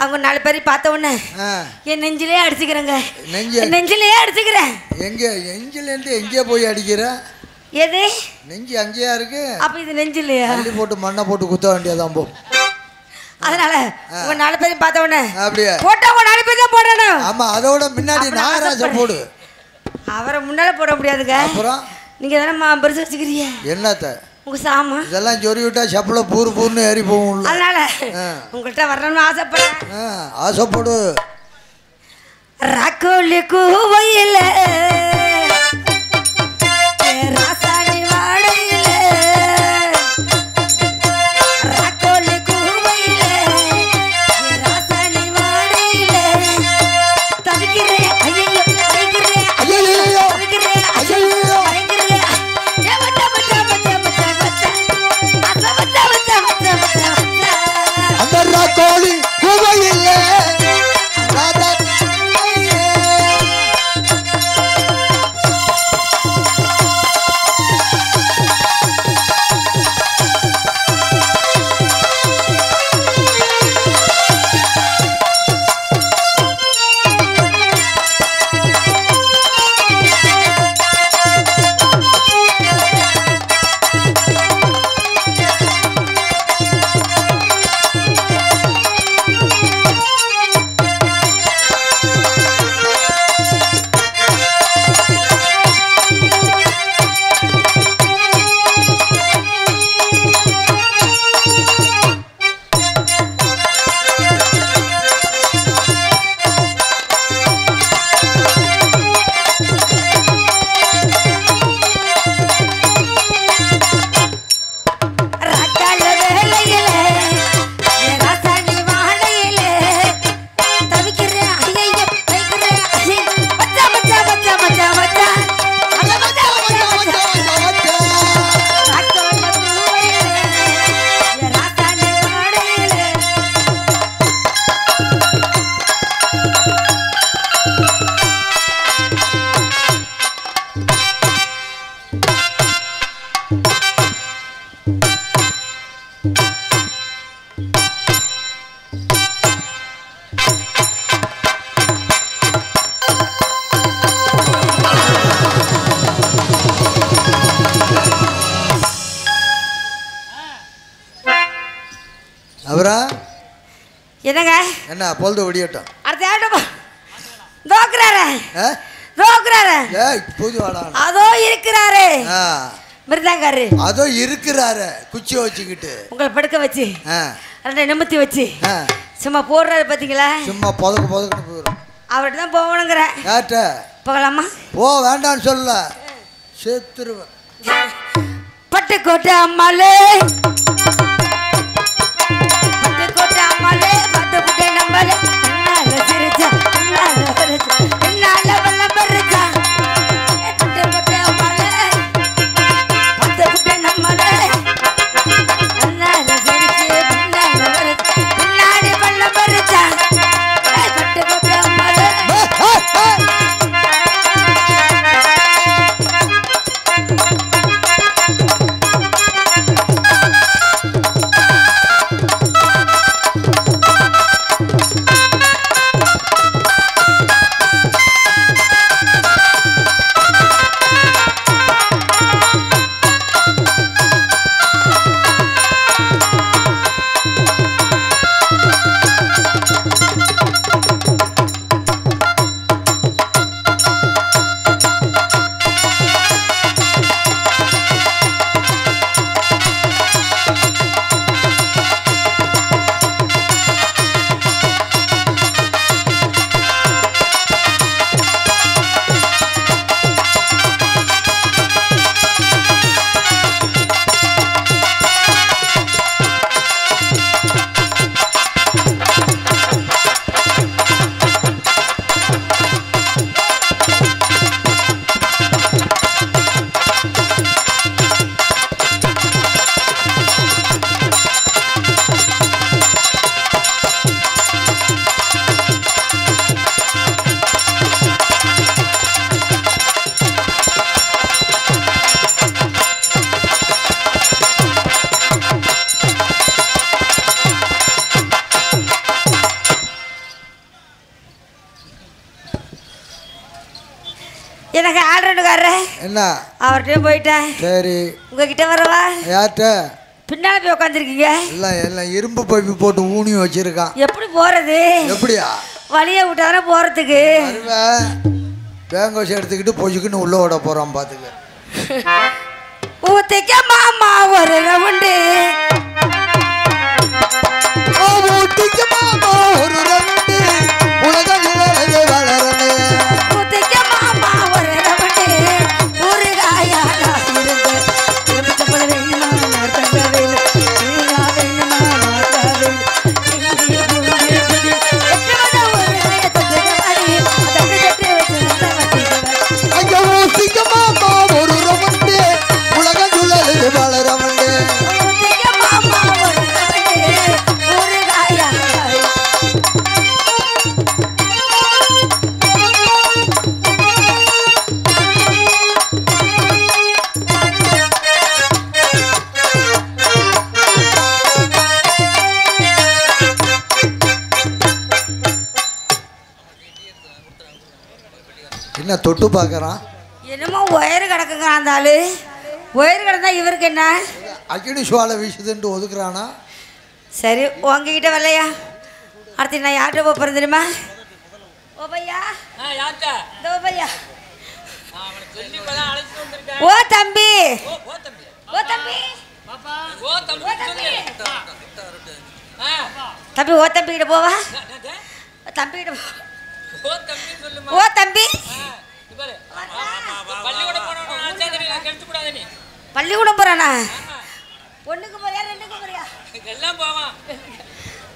அவங்க 4 பேரை பார்த்த உடனே என் நெஞ்சிலே அடிச்சுக்கிறேங்க. நெஞ்சிலே அடிச்சுக்கிறேன். எங்க நெஞ்சில இருந்து எங்கே போய் அடிக்கிற? எது நெஞ்சு அங்கேயா இருக்கு? அப்ப இது நெஞ்சிலையா? அள்ளி போட்டு மண்ணை போட்டு குத்த வேண்டியதான் போ. அதனால உங்க 4 பேரை பார்த்த உடனே அப்படியே போட்டவங்க 4 பேர் தான் போடணும். ஆமா அதோட முன்னாடி நாகராஜ போடு. அவரை முன்னால போட முடியாதுங்க. அப்புறம் நீங்க தானே பெருசு வச்சுக்கிறீங்க. என்னத்த உங்க சாமா இதெல்லாம் சொறி விட்டா சப்பல பூர் பூர்னு ஏறி போகும். அதனால உங்கள்கிட்ட வரணும்னு ஆசைப்படுறேன். ஆசைப்படு. ராக்கோலி கூவையில ராசாணி வாடையில ராக்கோலி கூவையில ராசாணி வாடையில தவிக்கிறேன். ஐயோ தவிக்கிறேன். ஐயோ தவிக்கிறேன். ஐயோ அந்த கோழி குவையில் அப்புறம் என்னங்க என்ன பொழுது விடியட்டும். அடுத்த ஆட்டம் தோக்குறாரு தோக்குறாரு. ஏய் பூஜை வாடா. அதோ இருக்கிறாரு மிருதாங்காரு. அதோ இருக்கிறாரு குச்சியை வச்சுக்கிட்டு உங்களை படுக்க வச்சு ரெண்டை நிமித்தி வச்சு சும்மா போடுறாரு பாத்தீங்களா? சும்மா பொதுக்கு பொதுக்குன்னு போயிடும். அவர்கிட்ட தான் போகணுங்கிறேன். கேட்ட போகலாமா? போ வேண்டான்னு சொல்ல செத்துருவேன். பட்டுக்கோட்டை அம்மாளே பட்டுக்கோட்டை அம்மாளே பட்டு புட்டை நம்பளே என்னால சிரிச்சா என்னால வெள்ளம் பெருச்சா பட்டுக்கோட்டை அம்மாளே பட்டு புட்டை நம்பளே என்னால சிரிச்சு பின்னாடி வெள்ளம் பெருச்சா பட்டுக்கோட்டை அம்மாளே. எனக்கு ஆல்ரவுண்டுக்காரரு என்ன அவர்கிட்ட போயிட்டேன். சரி உங்ககிட்ட வரவா? யார்கிட்ட? பின்னால போய் உட்காந்துருக்கீங்க. எல்லாம் எல்லாம் இரும்பு பைப்பு போட்டு ஊனி வச்சிருக்கான். எப்படி போறது? எப்படியா வழியை விட்டாதானே போறதுக்கு. பேங்கோஸ் எடுத்துக்கிட்டு பொசுக்குன்னு உள்ள ஓட போறான் பாத்துக்க. ஊத்திக்க மாமா ஒரு ரவுண்டு ஊத்திக்க மாமா ஒரு ரவுண்டு உலகம் வளரனே. ஊத்திக்க மாமா ஒரு ரவுண்டு ஒரு காயாடா இருந்து எலுமிச்சம்பழ வேணுமா நார்த்தங்க வேணும் தேங்காய் வேணுமா நார்த்தா வேணும் ஐயோ ஊத்திக்க மாமா ஒரு ரவுண்டு உலகம் வளரவண்டே. ஊத்திக்க மாமா ஒரு ரவுண்டு ஒரு காயாடா. என்ன தொட்டு பார்க்கறான்? என்னமோ ஒயர் கிடக்குங்க அந்த ஆளு. ஒயர் கிடந்தா இவருக்கு என்ன? அக்கினி சுவாலை வீசுதுன்ட்டு ஒதுக்குறானா? சரி உங்ககிட்ட வரலையா? அடுத்து நான் யார்கிட்ட போகிறது தெரியுமா? ஓ பையா இந்த ஓ பையா ஓ தம்பி ஓ தம்பி தம்பி ஓ தம்பி கிட்ட போவா? தம்பி கிட்ட ஓ தம்பி பள்ளிக்கூடம் போறானா? ஒண்ணுக்கு போறியா ரெண்டுக்கு போறியா?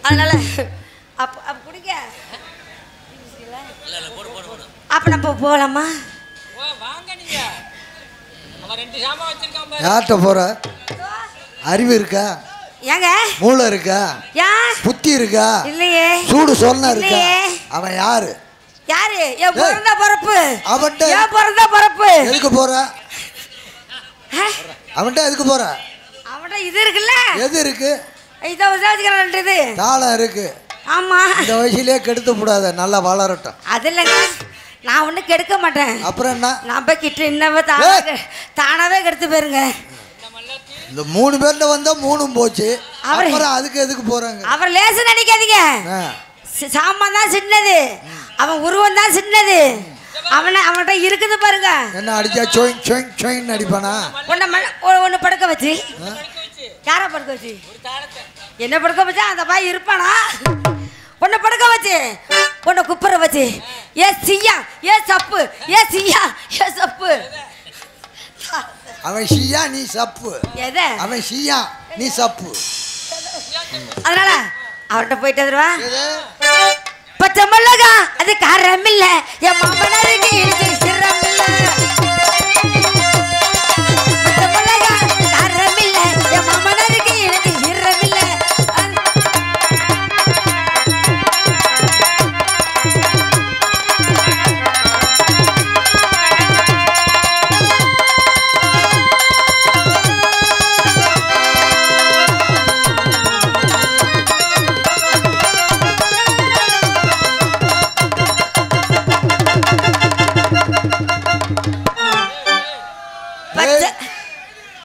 அதனால அப்ப குடிக்க அப்ப நம்ம போகலாமா? யார்கிட்ட போற? அறிவு இருக்கா? ஏங்க மூளை இருக்கா? புத்தி இருக்கா? இல்லையே. சூடு சொன்ன இருக்கா? அவன் யாரு? யாரு? என் பிறந்த பரப்பு. அவன்கிட்ட என் பிறந்த பரப்பு. எதுக்கு போற? அவன்கிட்ட எதுக்கு போற? அவன்கிட்ட இது இருக்குல்ல. எது இருக்கு? இதை விசாரிச்சுக்கிறேன்றது தாளம் இருக்கு. ஆமா. இந்த வயசுலயே கெடுத்து கூடாது, நல்லா வளரட்டும். அது இல்லைங்க, நான் ஒன்றும் கெடுக்க மாட்டேன். அப்புறம் என்ன? நம்ம கிட்ட இன்னவே தானாவே கெடுத்து போயிருங்க. இந்த 3 பேர்ல வந்தா 3ம் போச்சு. அப்புறம் அதுக்கு எதுக்கு போறாங்க? அவர் லேசு நினைக்காதீங்க. சாமான் தான் சின்னது, அவன் உருவம் தான் சின்னது. அவன்கிட்ட இருக்குது பாருங்க. என்ன அடிச்சா சோயின் சோயின் சோயின் அடிப்பானா? ஒன்னு படுக்க வச்சு. யார படுக்க வச்சு? என்ன படுக்க வச்சா அந்த பாய் இருப்பானா? ஒன்னு படுக்க வச்சு, ஒன்னு குப்புற வச்சு. ஏ சியா, ஏ சப்பு, ஏ சியா, ஏ சப்பு. அவன் சியா நீ சப்பு. எது? அவன் சியா நீ சப்பு. அதனால அவர்கிட்ட போயிட்டு வருவா. பச்சை மிளகா அது காரம் இல்ல, என் மாமனாருக்கு சிரம் இல்ல.